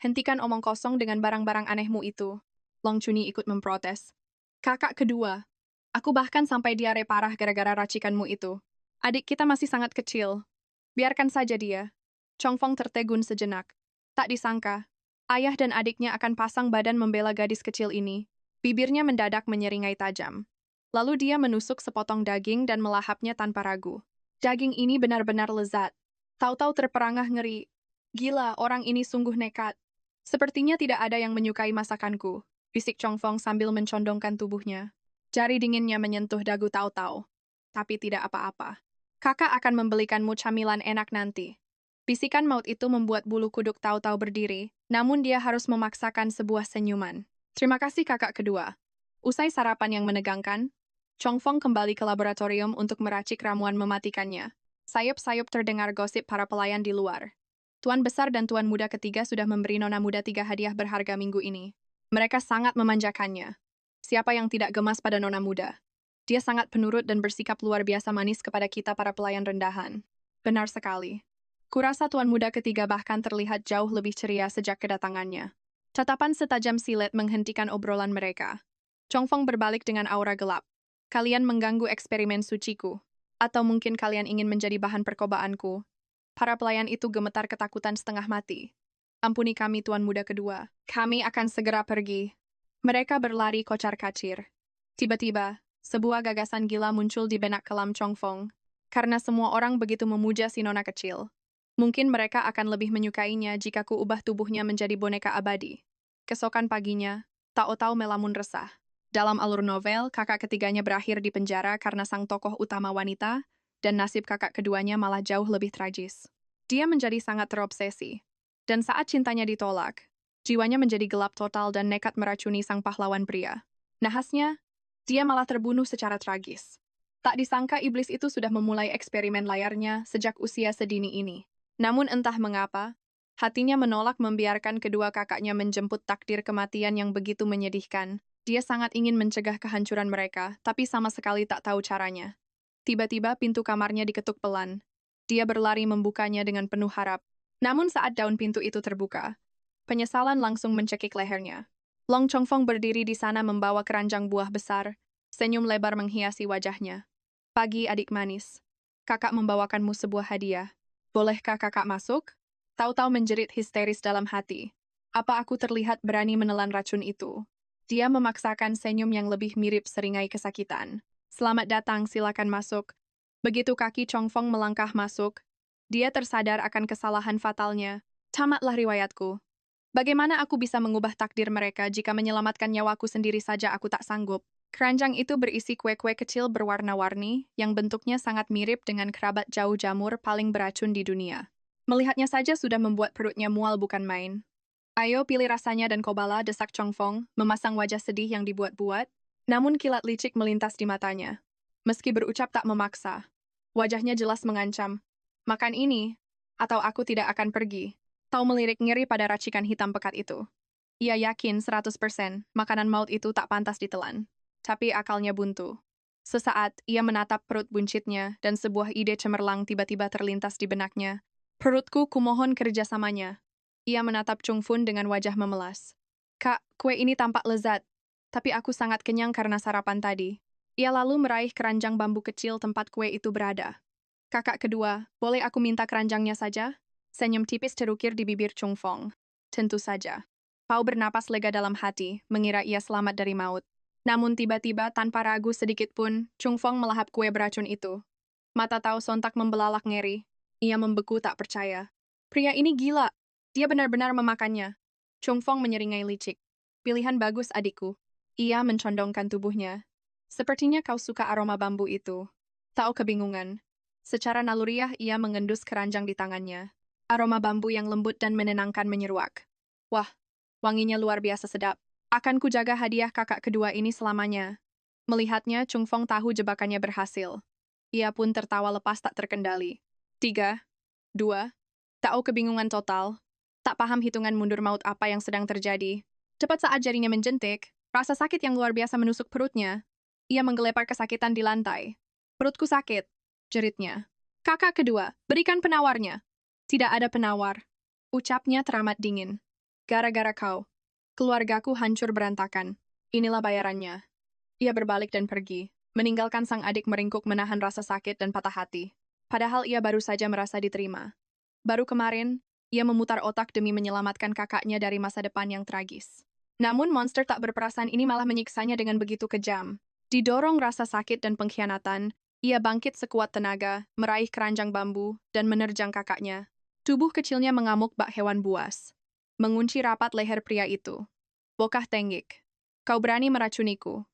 Hentikan omong kosong dengan barang-barang anehmu itu. Long Chuni ikut memprotes. Kakak kedua, aku bahkan sampai diare parah gara-gara racikanmu itu. Adik kita masih sangat kecil. Biarkan saja dia. Chong Fong tertegun sejenak. Tak disangka, ayah dan adiknya akan pasang badan membela gadis kecil ini. Bibirnya mendadak menyeringai tajam. Lalu dia menusuk sepotong daging dan melahapnya tanpa ragu. Daging ini benar-benar lezat. Tahu-tahu terperangah ngeri. Gila, orang ini sungguh nekat. Sepertinya tidak ada yang menyukai masakanku, bisik Chong Fong sambil mencondongkan tubuhnya. Jari dinginnya menyentuh dagu Tahu-tahu. Tapi tidak apa-apa. Kakak akan membelikanmu camilan enak nanti. Bisikan maut itu membuat bulu kuduk Tahu-tahu berdiri, namun dia harus memaksakan sebuah senyuman. Terima kasih kakak kedua. Usai sarapan yang menegangkan, Chong Fong kembali ke laboratorium untuk meracik ramuan mematikannya. Sayup-sayup terdengar gosip para pelayan di luar. Tuan Besar dan Tuan Muda ketiga sudah memberi Nona Muda 3 hadiah berharga minggu ini. Mereka sangat memanjakannya. Siapa yang tidak gemas pada Nona Muda? Dia sangat penurut dan bersikap luar biasa manis kepada kita para pelayan rendahan. Benar sekali. Kurasa Tuan Muda ketiga bahkan terlihat jauh lebih ceria sejak kedatangannya. Tatapan setajam silet menghentikan obrolan mereka. Chong Fong berbalik dengan aura gelap. Kalian mengganggu eksperimen suciku. Atau mungkin kalian ingin menjadi bahan percobaanku. Para pelayan itu gemetar ketakutan setengah mati. Ampuni kami Tuan Muda kedua. Kami akan segera pergi. Mereka berlari kocar-kacir. Tiba-tiba, sebuah gagasan gila muncul di benak kelam Chong Fong. Karena semua orang begitu memuja si nona kecil. Mungkin mereka akan lebih menyukainya jika ku ubah tubuhnya menjadi boneka abadi. Kesokan paginya, Tahu-tahu melamun resah. Dalam alur novel, kakak ketiganya berakhir di penjara karena sang tokoh utama wanita, dan nasib kakak keduanya malah jauh lebih tragis. Dia menjadi sangat terobsesi. Dan saat cintanya ditolak, jiwanya menjadi gelap total dan nekat meracuni sang pahlawan pria. Nahasnya, dia malah terbunuh secara tragis. Tak disangka iblis itu sudah memulai eksperimen layarnya sejak usia sedini ini. Namun entah mengapa, hatinya menolak membiarkan kedua kakaknya menjemput takdir kematian yang begitu menyedihkan. Dia sangat ingin mencegah kehancuran mereka, tapi sama sekali tak tahu caranya. Tiba-tiba pintu kamarnya diketuk pelan. Dia berlari membukanya dengan penuh harap. Namun saat daun pintu itu terbuka, penyesalan langsung mencekik lehernya. Long Chong Fong berdiri di sana membawa keranjang buah besar, senyum lebar menghiasi wajahnya. Pagi adik manis, kakak membawakanmu sebuah hadiah. Bolehkah kakak masuk? Tahu-tahu menjerit histeris dalam hati. Apa aku terlihat berani menelan racun itu? Dia memaksakan senyum yang lebih mirip seringai kesakitan. Selamat datang, silakan masuk. Begitu kaki Chong Fong melangkah masuk, dia tersadar akan kesalahan fatalnya. Tamatlah riwayatku. Bagaimana aku bisa mengubah takdir mereka jika menyelamatkan nyawaku sendiri saja aku tak sanggup? Keranjang itu berisi kue-kue kecil berwarna-warni yang bentuknya sangat mirip dengan kerabat jauh jamur paling beracun di dunia. Melihatnya saja sudah membuat perutnya mual bukan main. Ayo pilih rasanya dan kobala, desak Chong Fong, memasang wajah sedih yang dibuat-buat, namun kilat licik melintas di matanya. Meski berucap tak memaksa, wajahnya jelas mengancam. Makan ini, atau aku tidak akan pergi. Tahu melirik ngeri pada racikan hitam pekat itu. Ia yakin 100% makanan maut itu tak pantas ditelan. Tapi akalnya buntu. Sesaat, ia menatap perut buncitnya dan sebuah ide cemerlang tiba-tiba terlintas di benaknya. Perutku kumohon kerjasamanya. Ia menatap Chung Fun dengan wajah memelas. Kak, kue ini tampak lezat. Tapi aku sangat kenyang karena sarapan tadi. Ia lalu meraih keranjang bambu kecil tempat kue itu berada. Kakak kedua, boleh aku minta keranjangnya saja? Senyum tipis terukir di bibir Chung Fong. Tentu saja. Pau bernapas lega dalam hati, mengira ia selamat dari maut. Namun tiba-tiba, tanpa ragu sedikit pun, Chung Fong melahap kue beracun itu. Mata Tau sontak membelalak ngeri. Ia membeku tak percaya. Pria ini gila. Dia benar-benar memakannya. Chung Fong menyeringai licik. Pilihan bagus adikku. Ia mencondongkan tubuhnya. Sepertinya kau suka aroma bambu itu. Tao kebingungan. Secara naluriah ia mengendus keranjang di tangannya. Aroma bambu yang lembut dan menenangkan menyeruak. Wah, wanginya luar biasa sedap. Akan kujaga hadiah kakak kedua ini selamanya. Melihatnya, Chung Fong tahu jebakannya berhasil. Ia pun tertawa lepas tak terkendali. 3, 2, Tao kebingungan total. Tak paham hitungan mundur maut apa yang sedang terjadi. Cepat saat jarinya menjentik, rasa sakit yang luar biasa menusuk perutnya. Ia menggelepar kesakitan di lantai. Perutku sakit, jeritnya. Kakak kedua, berikan penawarnya. Tidak ada penawar. Ucapnya teramat dingin. Gara-gara kau. Keluargaku hancur berantakan. Inilah bayarannya. Ia berbalik dan pergi, meninggalkan sang adik meringkuk menahan rasa sakit dan patah hati. Padahal ia baru saja merasa diterima. Baru kemarin, ia memutar otak demi menyelamatkan kakaknya dari masa depan yang tragis. Namun monster tak berperasaan ini malah menyiksanya dengan begitu kejam. Didorong rasa sakit dan pengkhianatan, ia bangkit sekuat tenaga, meraih keranjang bambu, dan menerjang kakaknya. Tubuh kecilnya mengamuk bak hewan buas. Mengunci rapat leher pria itu. Bokah tenggik. Kau berani meracuniku.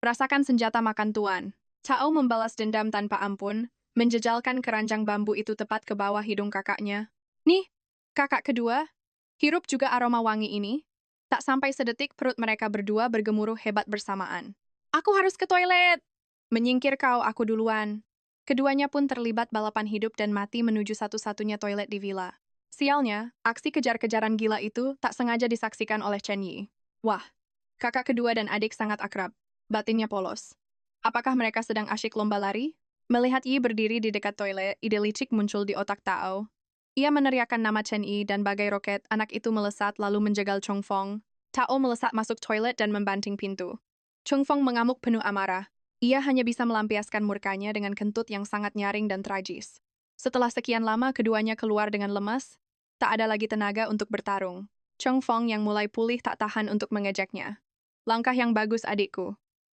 Rasakan senjata makan tuan. Cao membalas dendam tanpa ampun, menjejalkan keranjang bambu itu tepat ke bawah hidung kakaknya. Nih, kakak kedua, hirup juga aroma wangi ini. Tak sampai sedetik perut mereka berdua bergemuruh hebat bersamaan. Aku harus ke toilet! Menyingkir kau, aku duluan. Keduanya pun terlibat balapan hidup dan mati menuju satu-satunya toilet di villa. Sialnya, aksi kejar-kejaran gila itu tak sengaja disaksikan oleh Chen Yi. Wah, kakak kedua dan adik sangat akrab. Batinnya polos. Apakah mereka sedang asyik lomba lari? Melihat Yi berdiri di dekat toilet, ide licik muncul di otak Tao. Ia meneriakkan nama Chen Yi dan bagai roket, anak itu melesat lalu menjegal Chung Fong. Tao melesat masuk toilet dan membanting pintu. Chung Fong mengamuk penuh amarah. Ia hanya bisa melampiaskan murkanya dengan kentut yang sangat nyaring dan tragis. Setelah sekian lama keduanya keluar dengan lemas, tak ada lagi tenaga untuk bertarung. Chung Fong yang mulai pulih tak tahan untuk mengejeknya. Langkah yang bagus adikku.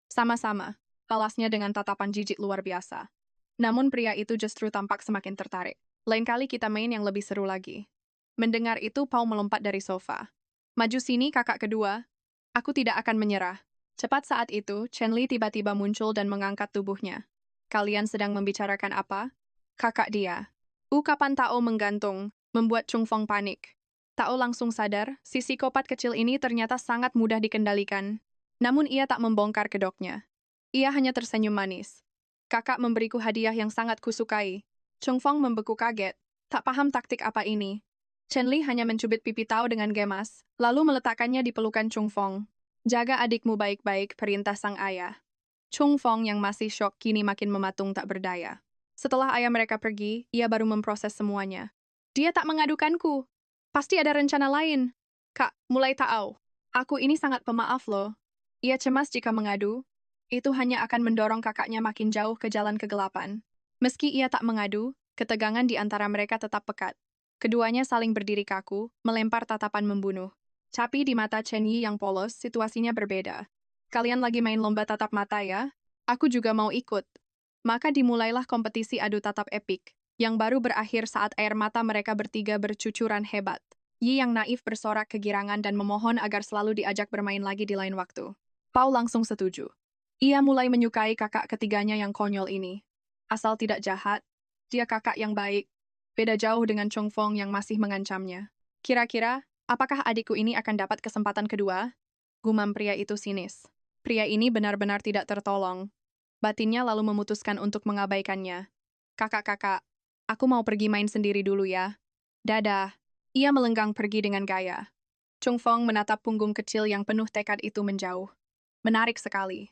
Sama-sama, balasnya dengan tatapan jijik luar biasa. Namun pria itu justru tampak semakin tertarik. Lain kali kita main yang lebih seru lagi. Mendengar itu, Pau melompat dari sofa. Maju sini kakak kedua. Aku tidak akan menyerah. Cepat saat itu, Chen Li tiba-tiba muncul dan mengangkat tubuhnya. Kalian sedang membicarakan apa? Kakak dia. Ukapan Tao menggantung, membuat Chung Fong panik. Tao langsung sadar, si psikopat kecil ini ternyata sangat mudah dikendalikan. Namun ia tak membongkar kedoknya. Ia hanya tersenyum manis. Kakak memberiku hadiah yang sangat kusukai. Chung Fong membeku kaget. Tak paham taktik apa ini. Chen Li hanya mencubit pipi Tao dengan gemas, lalu meletakkannya di pelukan Chung Fong. Jaga adikmu baik-baik, perintah sang ayah. Chung Fong yang masih syok kini makin mematung tak berdaya. Setelah ayah mereka pergi, ia baru memproses semuanya. Dia tak mengadukanku. Pasti ada rencana lain. Kak, mulai Tao. Aku ini sangat pemaaf loh. Ia cemas jika mengadu. Itu hanya akan mendorong kakaknya makin jauh ke jalan kegelapan. Meski ia tak mengadu, ketegangan di antara mereka tetap pekat. Keduanya saling berdiri kaku, melempar tatapan membunuh. Tapi di mata Chen Yi yang polos, situasinya berbeda. Kalian lagi main lomba tatap mata ya? Aku juga mau ikut. Maka dimulailah kompetisi adu tatap epik, yang baru berakhir saat air mata mereka bertiga bercucuran hebat. Yi yang naif bersorak kegirangan dan memohon agar selalu diajak bermain lagi di lain waktu. Pau langsung setuju. Ia mulai menyukai kakak ketiganya yang konyol ini. Asal tidak jahat, dia kakak yang baik. Beda jauh dengan Chung Fong yang masih mengancamnya. Kira-kira, apakah adikku ini akan dapat kesempatan kedua? Gumam pria itu sinis. Pria ini benar-benar tidak tertolong. Batinnya lalu memutuskan untuk mengabaikannya. Kakak-kakak, aku mau pergi main sendiri dulu ya. Dadah. Ia melenggang pergi dengan gaya. Chung Fong menatap punggung kecil yang penuh tekad itu menjauh. Menarik sekali.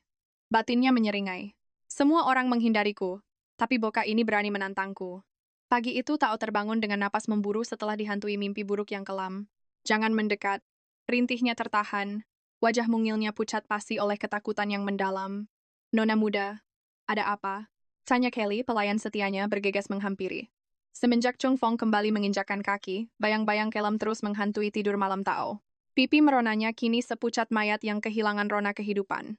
Batinnya menyeringai. Semua orang menghindariku, tapi bocah ini berani menantangku. Pagi itu Tao terbangun dengan napas memburu setelah dihantui mimpi buruk yang kelam. Jangan mendekat. Rintihnya tertahan. Wajah mungilnya pucat pasi oleh ketakutan yang mendalam. Nona muda, ada apa? Tanya Kelly, pelayan setianya, bergegas menghampiri. Semenjak Chung Fong kembali menginjakkan kaki, bayang-bayang kelam terus menghantui tidur malam Tao. Pipi meronanya kini sepucat mayat yang kehilangan rona kehidupan.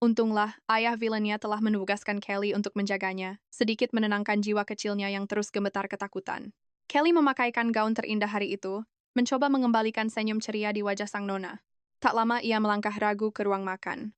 Untunglah, ayah villainnya telah menugaskan Kelly untuk menjaganya, sedikit menenangkan jiwa kecilnya yang terus gemetar ketakutan. Kelly memakaikan gaun terindah hari itu, mencoba mengembalikan senyum ceria di wajah sang nona. Tak lama ia melangkah ragu ke ruang makan.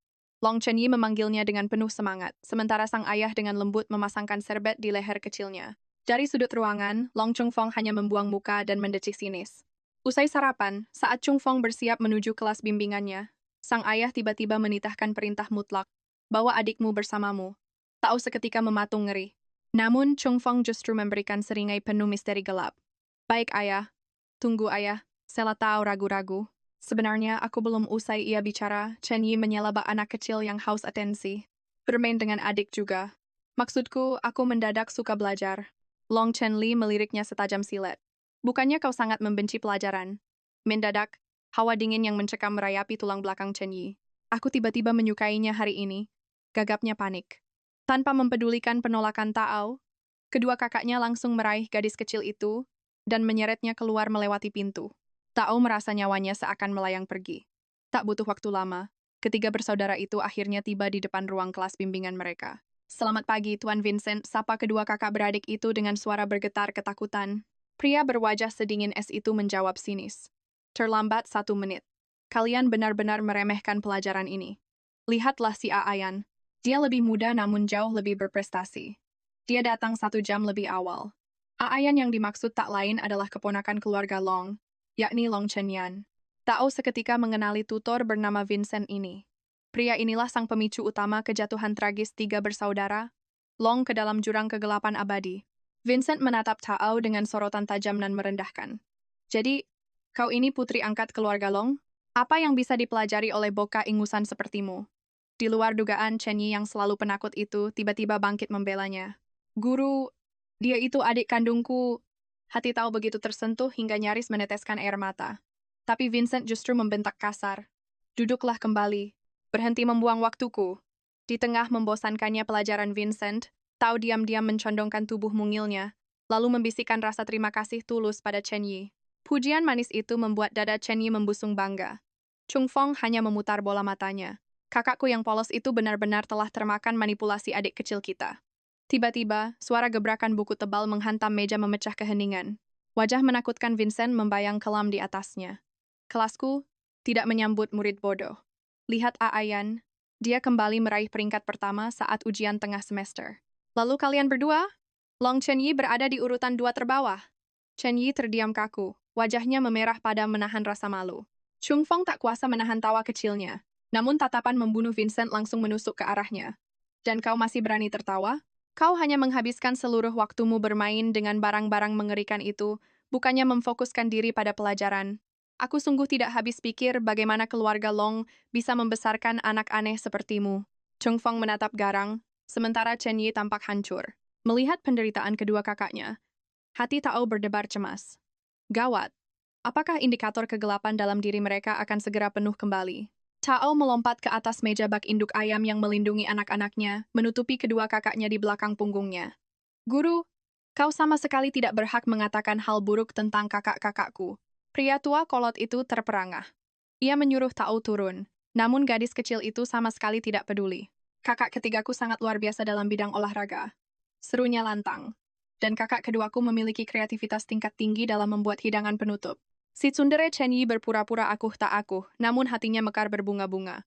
Long Chenyi memanggilnya dengan penuh semangat, sementara sang ayah dengan lembut memasangkan serbet di leher kecilnya. Dari sudut ruangan, Long Chungfong hanya membuang muka dan mendecik sinis. Usai sarapan, saat Chungfong bersiap menuju kelas bimbingannya, sang ayah tiba-tiba menitahkan perintah mutlak, "Bawa adikmu bersamamu." Tao seketika mematung ngeri. Namun, Chungfong justru memberikan seringai penuh misteri gelap. "Baik, ayah. Tunggu, ayah." Sela Tao ragu-ragu. Sebenarnya, aku belum usai ia bicara, Chen Yi menyela bak anak kecil yang haus atensi. Bermain dengan adik juga. Maksudku, aku mendadak suka belajar. Long Chen Li meliriknya setajam silet. Bukannya kau sangat membenci pelajaran? Mendadak, hawa dingin yang mencekam merayapi tulang belakang Chen Yi. Aku tiba-tiba menyukainya hari ini. Gagapnya panik. Tanpa mempedulikan penolakan Tao, kedua kakaknya langsung meraih gadis kecil itu dan menyeretnya keluar melewati pintu. Tao merasa nyawanya seakan melayang pergi. Tak butuh waktu lama, ketiga bersaudara itu akhirnya tiba di depan ruang kelas bimbingan mereka. "Selamat pagi, Tuan Vincent," sapa kedua kakak beradik itu dengan suara bergetar ketakutan. Pria berwajah sedingin es itu menjawab sinis. "Terlambat 1 menit. Kalian benar-benar meremehkan pelajaran ini. Lihatlah si Aayan. Dia lebih muda namun jauh lebih berprestasi. Dia datang 1 jam lebih awal." Aayan yang dimaksud tak lain adalah keponakan keluarga Long, yakni Long Chenyan. Tao seketika mengenali tutor bernama Vincent ini. Pria inilah sang pemicu utama kejatuhan tragis tiga bersaudara, Long ke dalam jurang kegelapan abadi. Vincent menatap Tao dengan sorotan tajam dan merendahkan. "Jadi, kau ini putri angkat keluarga Long? Apa yang bisa dipelajari oleh boka ingusan sepertimu?" Di luar dugaan, Chen Yi yang selalu penakut itu tiba-tiba bangkit membelanya. "Guru, dia itu adik kandungku." Hati Tao begitu tersentuh hingga nyaris meneteskan air mata. Tapi Vincent justru membentak kasar. "Duduklah kembali. Berhenti membuang waktuku." Di tengah membosankannya pelajaran Vincent, Tao diam-diam mencondongkan tubuh mungilnya, lalu membisikkan rasa terima kasih tulus pada Chen Yi. Pujian manis itu membuat dada Chen Yi membusung bangga. Chung Fong hanya memutar bola matanya. "Kakakku yang polos itu benar-benar telah termakan manipulasi adik kecil kita." Tiba-tiba, suara gebrakan buku tebal menghantam meja memecah keheningan. Wajah menakutkan Vincent membayang kelam di atasnya. "Kelasku tidak menyambut murid bodoh. Lihat Aayan, dia kembali meraih peringkat pertama saat ujian tengah semester. Lalu kalian berdua?" Long Chen Yi berada di urutan 2 terbawah. Chen Yi terdiam kaku, wajahnya memerah padam menahan rasa malu. Chung Fong tak kuasa menahan tawa kecilnya, namun tatapan membunuh Vincent langsung menusuk ke arahnya. "Dan kau masih berani tertawa? Kau hanya menghabiskan seluruh waktumu bermain dengan barang-barang mengerikan itu, bukannya memfokuskan diri pada pelajaran. Aku sungguh tidak habis pikir bagaimana keluarga Long bisa membesarkan anak aneh sepertimu." Chung Fong menatap garang, sementara Chen Yi tampak hancur. Melihat penderitaan kedua kakaknya, hati Tao berdebar cemas. Gawat, apakah indikator kegelapan dalam diri mereka akan segera penuh kembali? Tao melompat ke atas meja bak induk ayam yang melindungi anak-anaknya, menutupi kedua kakaknya di belakang punggungnya. "Guru, kau sama sekali tidak berhak mengatakan hal buruk tentang kakak-kakakku." Pria tua kolot itu terperangah. Ia menyuruh Tao turun, namun gadis kecil itu sama sekali tidak peduli. "Kakak ketigaku sangat luar biasa dalam bidang olahraga," serunya lantang. "Dan kakak keduaku memiliki kreativitas tingkat tinggi dalam membuat hidangan penutup." Si tsundere Chen Yi berpura-pura akuh tak akuh, namun hatinya mekar berbunga-bunga.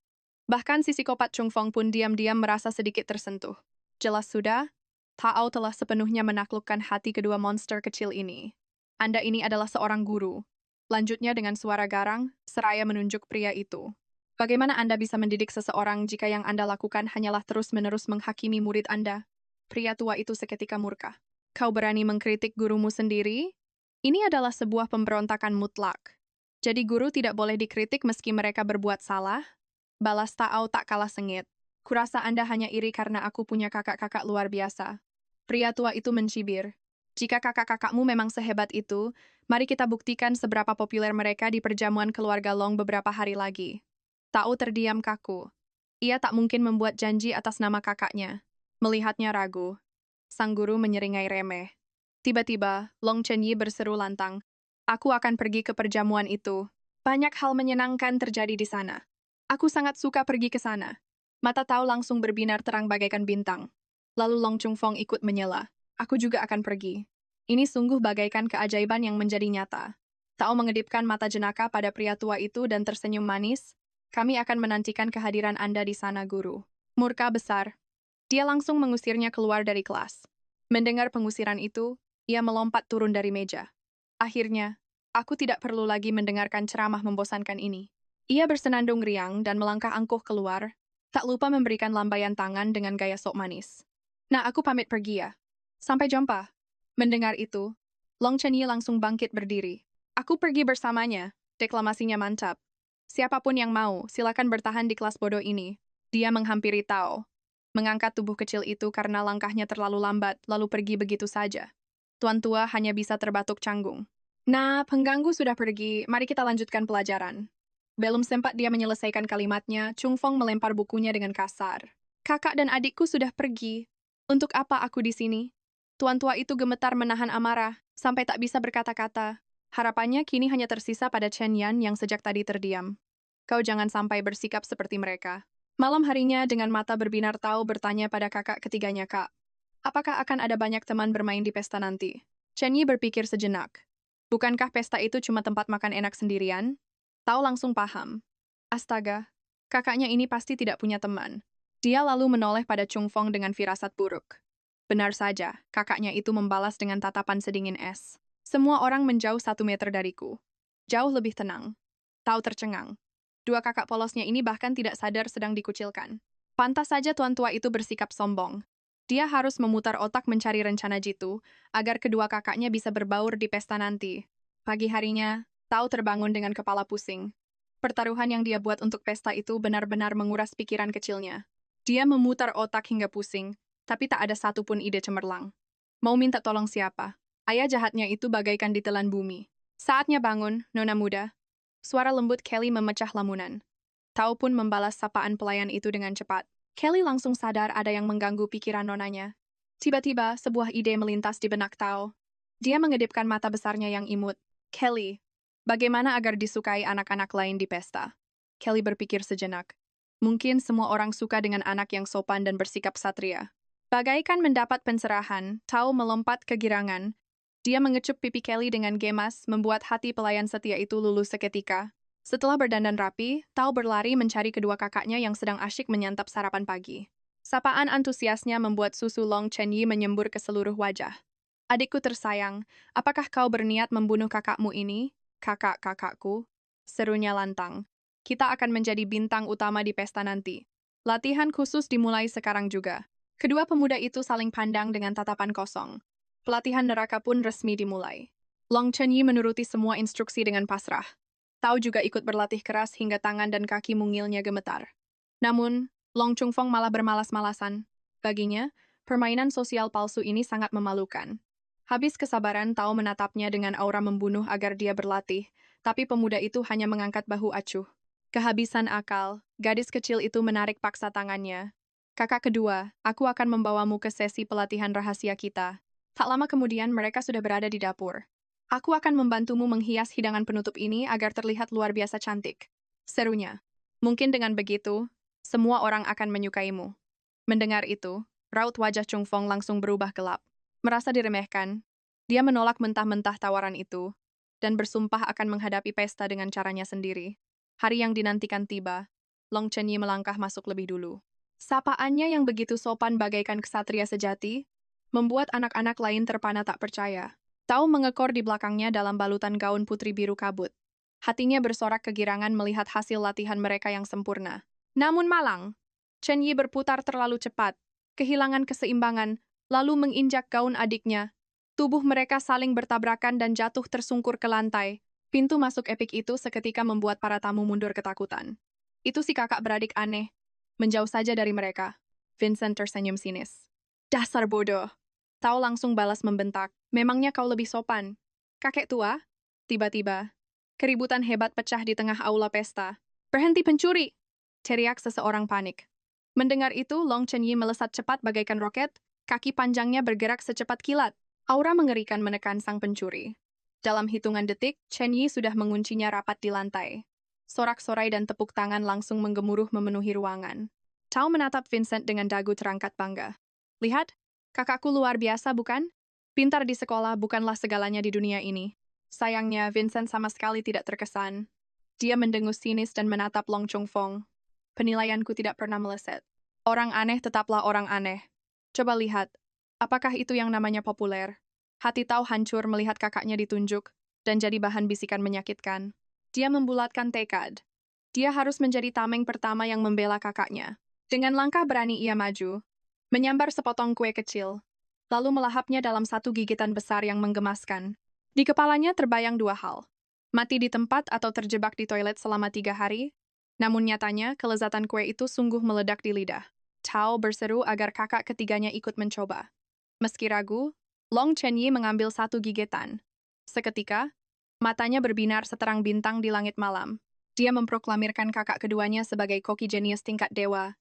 Bahkan si psikopat Chung Fong pun diam-diam merasa sedikit tersentuh. Jelas sudah, Tao telah sepenuhnya menaklukkan hati kedua monster kecil ini. "Anda ini adalah seorang guru." Lanjutnya dengan suara garang, seraya menunjuk pria itu. "Bagaimana Anda bisa mendidik seseorang jika yang Anda lakukan hanyalah terus-menerus menghakimi murid Anda?" Pria tua itu seketika murka. "Kau berani mengkritik gurumu sendiri? Ini adalah sebuah pemberontakan mutlak. Jadi guru tidak boleh dikritik meski mereka berbuat salah?" Balas Tao tak kalah sengit. "Kurasa Anda hanya iri karena aku punya kakak-kakak luar biasa." Pria tua itu mencibir. "Jika kakak-kakakmu memang sehebat itu, mari kita buktikan seberapa populer mereka di perjamuan keluarga Long beberapa hari lagi." Tao terdiam kaku. Ia tak mungkin membuat janji atas nama kakaknya. Melihatnya ragu, sang guru menyeringai remeh. Tiba-tiba, Long Chen Yi berseru lantang, "Aku akan pergi ke perjamuan itu. Banyak hal menyenangkan terjadi di sana. Aku sangat suka pergi ke sana." Mata Tao langsung berbinar terang bagaikan bintang. Lalu Long Chung Fong ikut menyela. "Aku juga akan pergi." Ini sungguh bagaikan keajaiban yang menjadi nyata. Tao mengedipkan mata jenaka pada pria tua itu dan tersenyum manis. Kami akan menantikan kehadiran Anda di sana, guru. Murka besar. Dia langsung mengusirnya keluar dari kelas. Mendengar pengusiran itu, ia melompat turun dari meja. Akhirnya, aku tidak perlu lagi mendengarkan ceramah membosankan ini. Ia bersenandung riang dan melangkah angkuh keluar, tak lupa memberikan lambaian tangan dengan gaya sok manis. Nah, aku pamit pergi ya. Sampai jumpa. Mendengar itu, Long Chenyi langsung bangkit berdiri. Aku pergi bersamanya. Deklamasinya mantap. Siapapun yang mau, silakan bertahan di kelas bodoh ini. Dia menghampiri Tao. Mengangkat tubuh kecil itu karena langkahnya terlalu lambat, lalu pergi begitu saja. Tuan tua hanya bisa terbatuk canggung. Nah, pengganggu sudah pergi, mari kita lanjutkan pelajaran. Belum sempat dia menyelesaikan kalimatnya, Chung Fong melempar bukunya dengan kasar. Kakak dan adikku sudah pergi. Untuk apa aku di sini? Tuan tua itu gemetar menahan amarah, sampai tak bisa berkata-kata. Harapannya kini hanya tersisa pada Chen Yan yang sejak tadi terdiam. Kau jangan sampai bersikap seperti mereka. Malam harinya dengan mata berbinar Tao bertanya pada kakak ketiganya, Kak. Apakah akan ada banyak teman bermain di pesta nanti? Chen Yi berpikir sejenak. Bukankah pesta itu cuma tempat makan enak sendirian? Tao langsung paham. Astaga, kakaknya ini pasti tidak punya teman. Dia lalu menoleh pada Chung Fong dengan firasat buruk. Benar saja, kakaknya itu membalas dengan tatapan sedingin es. Semua orang menjauh 1 meter dariku. Jauh lebih tenang. Tao tercengang. Dua kakak polosnya ini bahkan tidak sadar sedang dikucilkan. Pantas saja tuan tua itu bersikap sombong. Dia harus memutar otak mencari rencana jitu, agar kedua kakaknya bisa berbaur di pesta nanti. Pagi harinya, Tao terbangun dengan kepala pusing. Pertaruhan yang dia buat untuk pesta itu benar-benar menguras pikiran kecilnya. Dia memutar otak hingga pusing, tapi tak ada satupun ide cemerlang. Mau minta tolong siapa? Ayah jahatnya itu bagaikan ditelan bumi. Saatnya bangun, nona muda. Suara lembut Kelly memecah lamunan. Tao pun membalas sapaan pelayan itu dengan cepat. Kelly langsung sadar ada yang mengganggu pikiran nonanya. Tiba-tiba, sebuah ide melintas di benak Tao. Dia mengedipkan mata besarnya yang imut. Kelly, bagaimana agar disukai anak-anak lain di pesta? Kelly berpikir sejenak. Mungkin semua orang suka dengan anak yang sopan dan bersikap satria. Bagaikan mendapat pencerahan, Tao melompat kegirangan. Dia mengecup pipi Kelly dengan gemas, membuat hati pelayan setia itu luluh seketika. Setelah berdandan rapi, Tao berlari mencari kedua kakaknya yang sedang asyik menyantap sarapan pagi. Sapaan antusiasnya membuat susu Long Chen Yi menyembur ke seluruh wajah. Adikku tersayang, apakah kau berniat membunuh kakakmu ini? Kakak-kakakku, serunya lantang. Kita akan menjadi bintang utama di pesta nanti. Latihan khusus dimulai sekarang juga. Kedua pemuda itu saling pandang dengan tatapan kosong. Pelatihan neraka pun resmi dimulai. Long Chen Yi menuruti semua instruksi dengan pasrah. Tao juga ikut berlatih keras hingga tangan dan kaki mungilnya gemetar. Namun, Long Chung Fong malah bermalas-malasan. Baginya, permainan sosial palsu ini sangat memalukan. Habis kesabaran, Tao menatapnya dengan aura membunuh agar dia berlatih, tapi pemuda itu hanya mengangkat bahu acuh. Kehabisan akal, gadis kecil itu menarik paksa tangannya. Kakak kedua, aku akan membawamu ke sesi pelatihan rahasia kita. Tak lama kemudian mereka sudah berada di dapur. Aku akan membantumu menghias hidangan penutup ini agar terlihat luar biasa cantik. Serunya. Mungkin dengan begitu, semua orang akan menyukaimu. Mendengar itu, raut wajah Chung Fong langsung berubah gelap. Merasa diremehkan, dia menolak mentah-mentah tawaran itu, dan bersumpah akan menghadapi pesta dengan caranya sendiri. Hari yang dinantikan tiba, Long Chen Yi melangkah masuk lebih dulu. Sapaannya yang begitu sopan bagaikan ksatria sejati, membuat anak-anak lain terpana tak percaya. Tao mengekor di belakangnya dalam balutan gaun putri biru kabut. Hatinya bersorak kegirangan melihat hasil latihan mereka yang sempurna. Namun malang, Chen Yi berputar terlalu cepat, kehilangan keseimbangan, lalu menginjak gaun adiknya. Tubuh mereka saling bertabrakan dan jatuh tersungkur ke lantai. Pintu masuk epik itu seketika membuat para tamu mundur ketakutan. Itu si kakak beradik aneh. Menjauh saja dari mereka. Vincent tersenyum sinis. Dasar bodoh. Tao langsung balas membentak. Memangnya kau lebih sopan? Kakek tua? Tiba-tiba, keributan hebat pecah di tengah aula pesta. Berhenti pencuri! Teriak seseorang panik. Mendengar itu, Long Chen Yi melesat cepat bagaikan roket, kaki panjangnya bergerak secepat kilat. Aura mengerikan menekan sang pencuri. Dalam hitungan detik, Chen Yi sudah menguncinya rapat di lantai. Sorak-sorai dan tepuk tangan langsung menggemuruh memenuhi ruangan. Tao menatap Vincent dengan dagu terangkat bangga. Lihat, kakakku luar biasa bukan? Pintar di sekolah bukanlah segalanya di dunia ini. Sayangnya, Vincent sama sekali tidak terkesan. Dia mendengus sinis dan menatap Long Chung Fong. Penilaianku tidak pernah meleset. Orang aneh tetaplah orang aneh. Coba lihat, apakah itu yang namanya populer? Hati Tao hancur melihat kakaknya ditunjuk, dan jadi bahan bisikan menyakitkan. Dia membulatkan tekad. Dia harus menjadi tameng pertama yang membela kakaknya. Dengan langkah berani ia maju, menyambar sepotong kue kecil, lalu melahapnya dalam satu gigitan besar yang menggemaskan. Di kepalanya terbayang dua hal. Mati di tempat atau terjebak di toilet selama 3 hari. Namun nyatanya, kelezatan kue itu sungguh meledak di lidah. Tao berseru agar kakak ketiganya ikut mencoba. Meski ragu, Long Chenyi mengambil satu gigitan. Seketika, matanya berbinar seterang bintang di langit malam. Dia memproklamirkan kakak keduanya sebagai koki jenius tingkat dewa.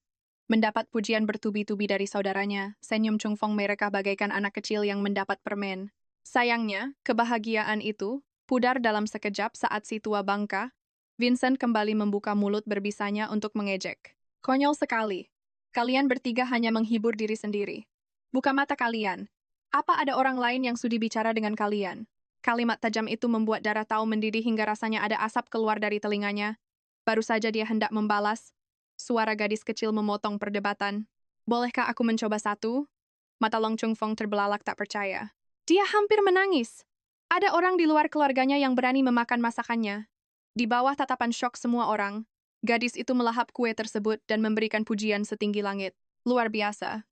Mendapat pujian bertubi-tubi dari saudaranya, senyum Chung Fong mereka bagaikan anak kecil yang mendapat permen. Sayangnya, kebahagiaan itu pudar dalam sekejap saat si tua bangka, Vincent kembali membuka mulut berbisanya untuk mengejek. Konyol sekali. Kalian bertiga hanya menghibur diri sendiri. Buka mata kalian. Apa ada orang lain yang sudi bicara dengan kalian? Kalimat tajam itu membuat darah Tao mendidih hingga rasanya ada asap keluar dari telinganya. Baru saja dia hendak membalas, suara gadis kecil memotong perdebatan. Bolehkah aku mencoba satu? Mata Long Chung Fong terbelalak tak percaya. Dia hampir menangis. Ada orang di luar keluarganya yang berani memakan masakannya. Di bawah tatapan syok semua orang, gadis itu melahap kue tersebut dan memberikan pujian setinggi langit. Luar biasa.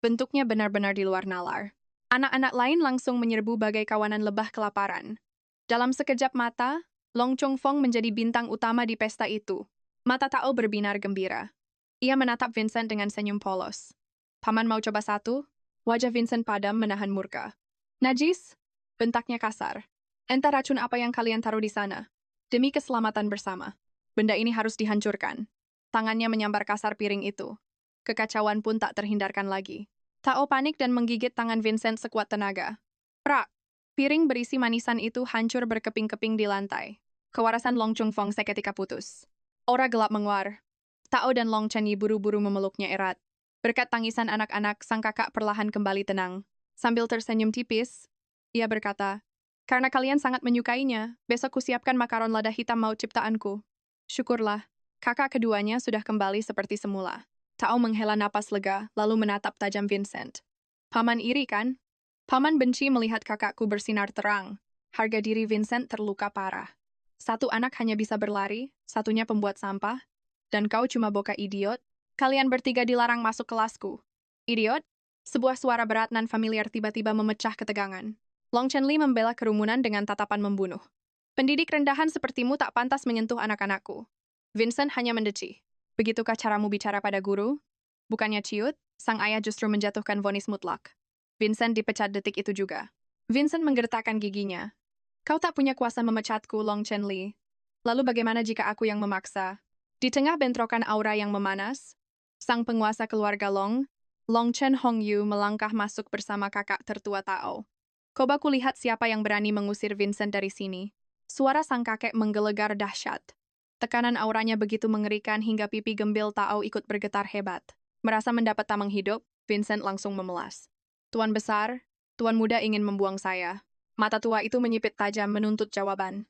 Bentuknya benar-benar di luar nalar. Anak-anak lain langsung menyerbu bagai kawanan lebah kelaparan. Dalam sekejap mata, Long Chung Fong menjadi bintang utama di pesta itu. Mata Tao berbinar gembira. Ia menatap Vincent dengan senyum polos. Paman mau coba satu? Wajah Vincent padam menahan murka. Najis? Bentaknya kasar. Entah racun apa yang kalian taruh di sana. Demi keselamatan bersama. Benda ini harus dihancurkan. Tangannya menyambar kasar piring itu. Kekacauan pun tak terhindarkan lagi. Tao panik dan menggigit tangan Vincent sekuat tenaga. Prak! Piring berisi manisan itu hancur berkeping-keping di lantai. Kewarasan Long Chung Fong seketika putus. Aura gelap menguar. Tao dan Long Chenyi buru-buru memeluknya erat. Berkat tangisan anak-anak, sang kakak perlahan kembali tenang. Sambil tersenyum tipis, ia berkata, "Karena kalian sangat menyukainya, besok kusiapkan makaron lada hitam maut ciptaanku." Syukurlah, kakak keduanya sudah kembali seperti semula. Tao menghela napas lega, lalu menatap tajam Vincent. Paman iri kan? Paman benci melihat kakakku bersinar terang. Harga diri Vincent terluka parah. Satu anak hanya bisa berlari, satunya pembuat sampah, dan kau cuma boka idiot. Kalian bertiga dilarang masuk kelasku. Idiot? Sebuah suara berat nan familiar tiba-tiba memecah ketegangan. Long Chenli membela kerumunan dengan tatapan membunuh. Pendidik rendahan sepertimu tak pantas menyentuh anak-anakku. Vincent hanya mendeci. Begitukah caramu bicara pada guru? Bukannya ciut, sang ayah justru menjatuhkan vonis mutlak. Vincent dipecat detik itu juga. Vincent menggertakkan giginya. Kau tak punya kuasa memecatku, Long Chenli. Lalu bagaimana jika aku yang memaksa? Di tengah bentrokan aura yang memanas, sang penguasa keluarga Long Chen Hongyu melangkah masuk bersama kakak tertua Tao. Coba kulihat siapa yang berani mengusir Vincent dari sini. Suara sang kakek menggelegar dahsyat. Tekanan auranya begitu mengerikan hingga pipi gembil Tao ikut bergetar hebat. Merasa mendapat tameng hidup, Vincent langsung memelas. Tuan besar, tuan muda ingin membuang saya. Mata tua itu menyipit tajam menuntut jawaban.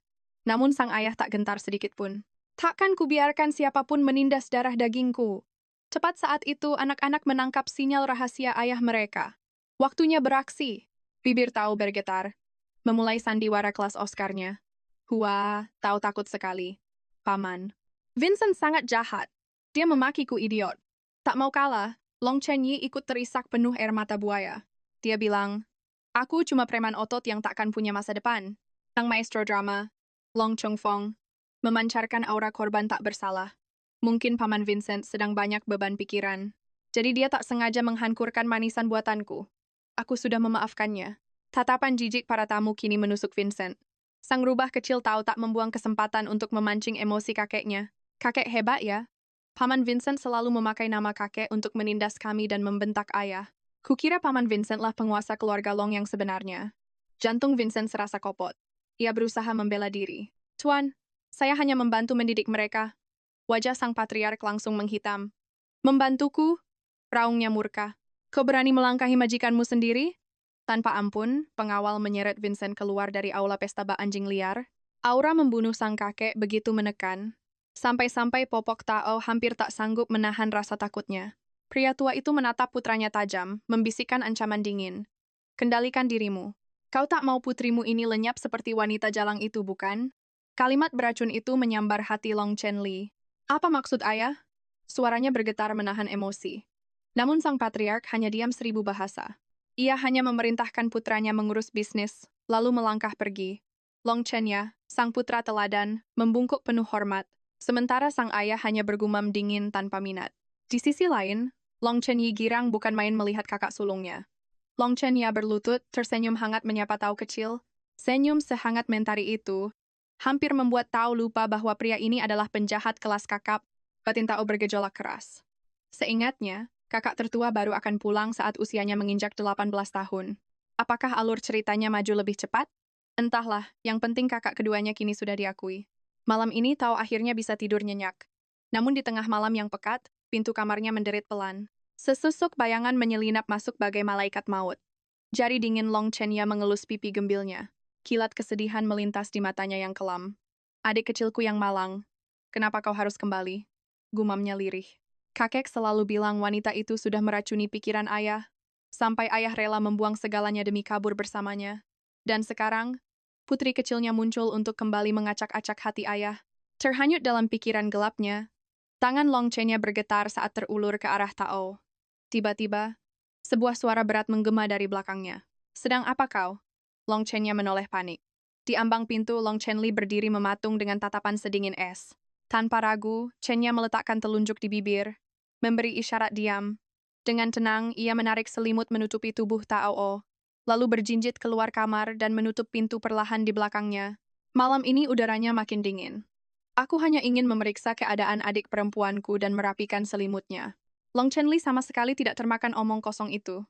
Namun sang ayah tak gentar sedikit pun. Takkan kubiarkan siapapun menindas darah dagingku. Tepat saat itu, anak-anak menangkap sinyal rahasia ayah mereka. Waktunya beraksi. Bibir Tao bergetar. Memulai sandiwara kelas Oscar-nya. Hua, Tao takut sekali. Paman. Vincent sangat jahat. Dia memakiku idiot. Tak mau kalah, Long Chenyi ikut terisak penuh air mata buaya. Dia bilang, aku cuma preman otot yang takkan punya masa depan. Sang maestro drama, Long Chung Fong, memancarkan aura korban tak bersalah. Mungkin Paman Vincent sedang banyak beban pikiran. Jadi dia tak sengaja menghankurkan manisan buatanku. Aku sudah memaafkannya. Tatapan jijik para tamu kini menusuk Vincent. Sang rubah kecil tahu tak membuang kesempatan untuk memancing emosi kakeknya. Kakek hebat ya. Paman Vincent selalu memakai nama kakek untuk menindas kami dan membentak ayah. Kukira Paman Vincent lah penguasa keluarga Long yang sebenarnya. Jantung Vincent serasa kopot. Ia berusaha membela diri. Tuan, saya hanya membantu mendidik mereka. Wajah sang patriark langsung menghitam. Membantuku? Raungnya murka. Kau berani melangkahi majikanmu sendiri? Tanpa ampun, pengawal menyeret Vincent keluar dari aula pesta bak anjing liar. Aura membunuh sang kakek begitu menekan, sampai-sampai Popok Tao hampir tak sanggup menahan rasa takutnya. Pria tua itu menatap putranya tajam, membisikkan ancaman dingin. Kendalikan dirimu. Kau tak mau putrimu ini lenyap seperti wanita jalang itu, bukan? Kalimat beracun itu menyambar hati Long Chenli. Apa maksud ayah? Suaranya bergetar menahan emosi. Namun sang patriark hanya diam 1000 bahasa. Ia hanya memerintahkan putranya mengurus bisnis, lalu melangkah pergi. Long Chenya, sang putra teladan, membungkuk penuh hormat, sementara sang ayah hanya bergumam dingin tanpa minat. Di sisi lain, Long Chenyi girang bukan main melihat kakak sulungnya. Long Chenya berlutut, tersenyum hangat menyapa Tao kecil. Senyum sehangat mentari itu hampir membuat Tao lupa bahwa pria ini adalah penjahat kelas kakap. Batin Tao bergejolak keras. Seingatnya, kakak tertua baru akan pulang saat usianya menginjak 18 tahun. Apakah alur ceritanya maju lebih cepat? Entahlah, yang penting kakak keduanya kini sudah diakui. Malam ini Tao akhirnya bisa tidur nyenyak. Namun di tengah malam yang pekat, pintu kamarnya menderit pelan. Sesusuk bayangan menyelinap masuk bagai malaikat maut. Jari dingin Long Chenya mengelus pipi gembilnya. Kilat kesedihan melintas di matanya yang kelam. Adik kecilku yang malang, kenapa kau harus kembali? Gumamnya lirih. Kakek selalu bilang wanita itu sudah meracuni pikiran ayah, sampai ayah rela membuang segalanya demi kabur bersamanya. Dan sekarang, putri kecilnya muncul untuk kembali mengacak-acak hati ayah. Terhanyut dalam pikiran gelapnya, tangan Long Chenya bergetar saat terulur ke arah Tao. Tiba-tiba, sebuah suara berat menggema dari belakangnya. Sedang apa kau? Long Chenya menoleh panik. Di ambang pintu, Long Chenli berdiri mematung dengan tatapan sedingin es. Tanpa ragu, Chenya meletakkan telunjuk di bibir, memberi isyarat diam. Dengan tenang, ia menarik selimut menutupi tubuh Tao, lalu berjinjit keluar kamar dan menutup pintu perlahan di belakangnya. Malam ini udaranya makin dingin. Aku hanya ingin memeriksa keadaan adik perempuanku dan merapikan selimutnya. Long Chenli sama sekali tidak termakan omong kosong itu.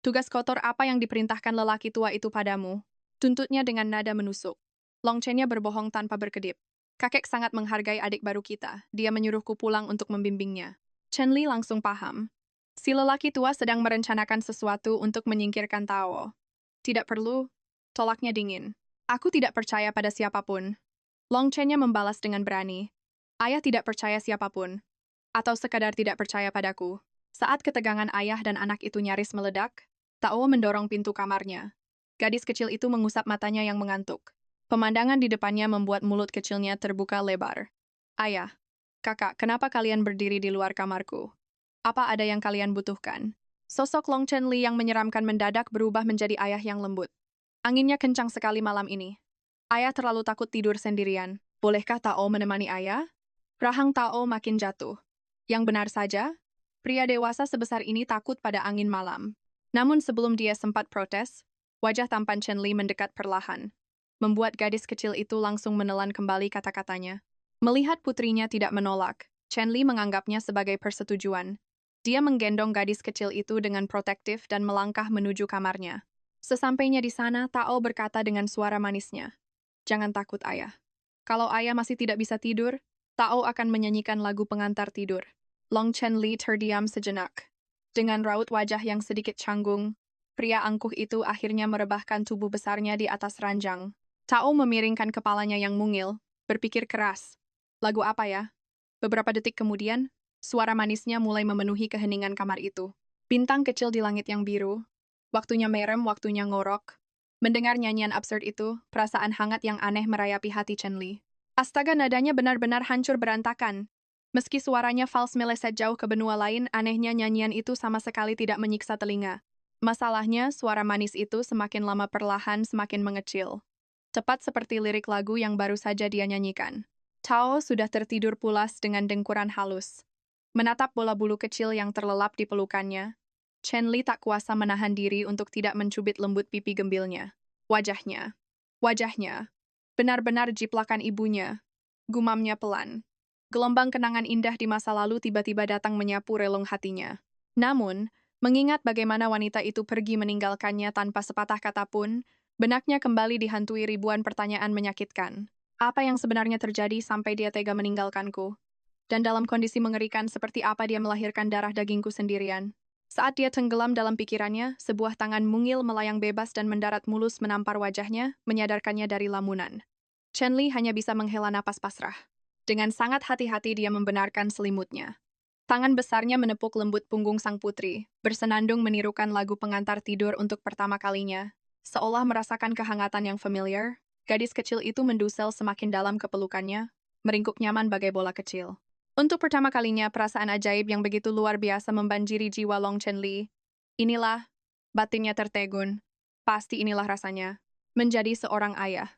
Tugas kotor apa yang diperintahkan lelaki tua itu padamu? Tuntutnya dengan nada menusuk. Long Chenya berbohong tanpa berkedip. Kakek sangat menghargai adik baru kita. Dia menyuruhku pulang untuk membimbingnya. Chen Li langsung paham. Si lelaki tua sedang merencanakan sesuatu untuk menyingkirkan Tao. Tidak perlu, tolaknya dingin. Aku tidak percaya pada siapapun. Long Chenya membalas dengan berani. Ayah tidak percaya siapapun. Atau sekadar tidak percaya padaku. Saat ketegangan ayah dan anak itu nyaris meledak, Tao mendorong pintu kamarnya. Gadis kecil itu mengusap matanya yang mengantuk. Pemandangan di depannya membuat mulut kecilnya terbuka lebar. Ayah, kakak, kenapa kalian berdiri di luar kamarku? Apa ada yang kalian butuhkan? Sosok Long Chenli yang menyeramkan mendadak berubah menjadi ayah yang lembut. Anginnya kencang sekali malam ini. Ayah terlalu takut tidur sendirian. Bolehkah Tao menemani ayah? Rahang Tao makin jatuh. Yang benar saja, pria dewasa sebesar ini takut pada angin malam. Namun sebelum dia sempat protes, wajah tampan Chen Li mendekat perlahan, membuat gadis kecil itu langsung menelan kembali kata-katanya. Melihat putrinya tidak menolak, Chen Li menganggapnya sebagai persetujuan. Dia menggendong gadis kecil itu dengan protektif dan melangkah menuju kamarnya. Sesampainya di sana, Tao berkata dengan suara manisnya, "Jangan takut, ayah. Kalau ayah masih tidak bisa tidur, Tao akan menyanyikan lagu pengantar tidur." Long Chen Li terdiam sejenak. Dengan raut wajah yang sedikit canggung, pria angkuh itu akhirnya merebahkan tubuh besarnya di atas ranjang. Tao memiringkan kepalanya yang mungil, berpikir keras. Lagu apa ya? Beberapa detik kemudian, suara manisnya mulai memenuhi keheningan kamar itu. Bintang kecil di langit yang biru. Waktunya merem, waktunya ngorok. Mendengar nyanyian absurd itu, perasaan hangat yang aneh merayapi hati Chen Li. Astaga, nadanya benar-benar hancur berantakan. Meski suaranya fals meleset jauh ke benua lain, anehnya nyanyian itu sama sekali tidak menyiksa telinga. Masalahnya, suara manis itu semakin lama perlahan semakin mengecil. Tepat seperti lirik lagu yang baru saja dia nyanyikan. Tao sudah tertidur pulas dengan dengkuran halus. Menatap bola bulu kecil yang terlelap di pelukannya, Chen Li tak kuasa menahan diri untuk tidak mencubit lembut pipi gembilnya. Wajahnya, benar-benar jiplakan ibunya. Gumamnya pelan. Gelombang kenangan indah di masa lalu tiba-tiba datang menyapu relung hatinya. Namun, mengingat bagaimana wanita itu pergi meninggalkannya tanpa sepatah kata pun, benaknya kembali dihantui ribuan pertanyaan menyakitkan. Apa yang sebenarnya terjadi sampai dia tega meninggalkanku? Dan dalam kondisi mengerikan seperti apa dia melahirkan darah dagingku sendirian? Saat dia tenggelam dalam pikirannya, sebuah tangan mungil melayang bebas dan mendarat mulus menampar wajahnya, menyadarkannya dari lamunan. Chen Li hanya bisa menghela napas pasrah. Dengan sangat hati-hati dia membenarkan selimutnya. Tangan besarnya menepuk lembut punggung sang putri, bersenandung menirukan lagu pengantar tidur untuk pertama kalinya. Seolah merasakan kehangatan yang familiar, gadis kecil itu mendusel semakin dalam ke pelukannya, meringkuk nyaman bagai bola kecil. Untuk pertama kalinya, perasaan ajaib yang begitu luar biasa membanjiri jiwa Long Chen Li. Inilah, batinnya tertegun. Pasti inilah rasanya, menjadi seorang ayah.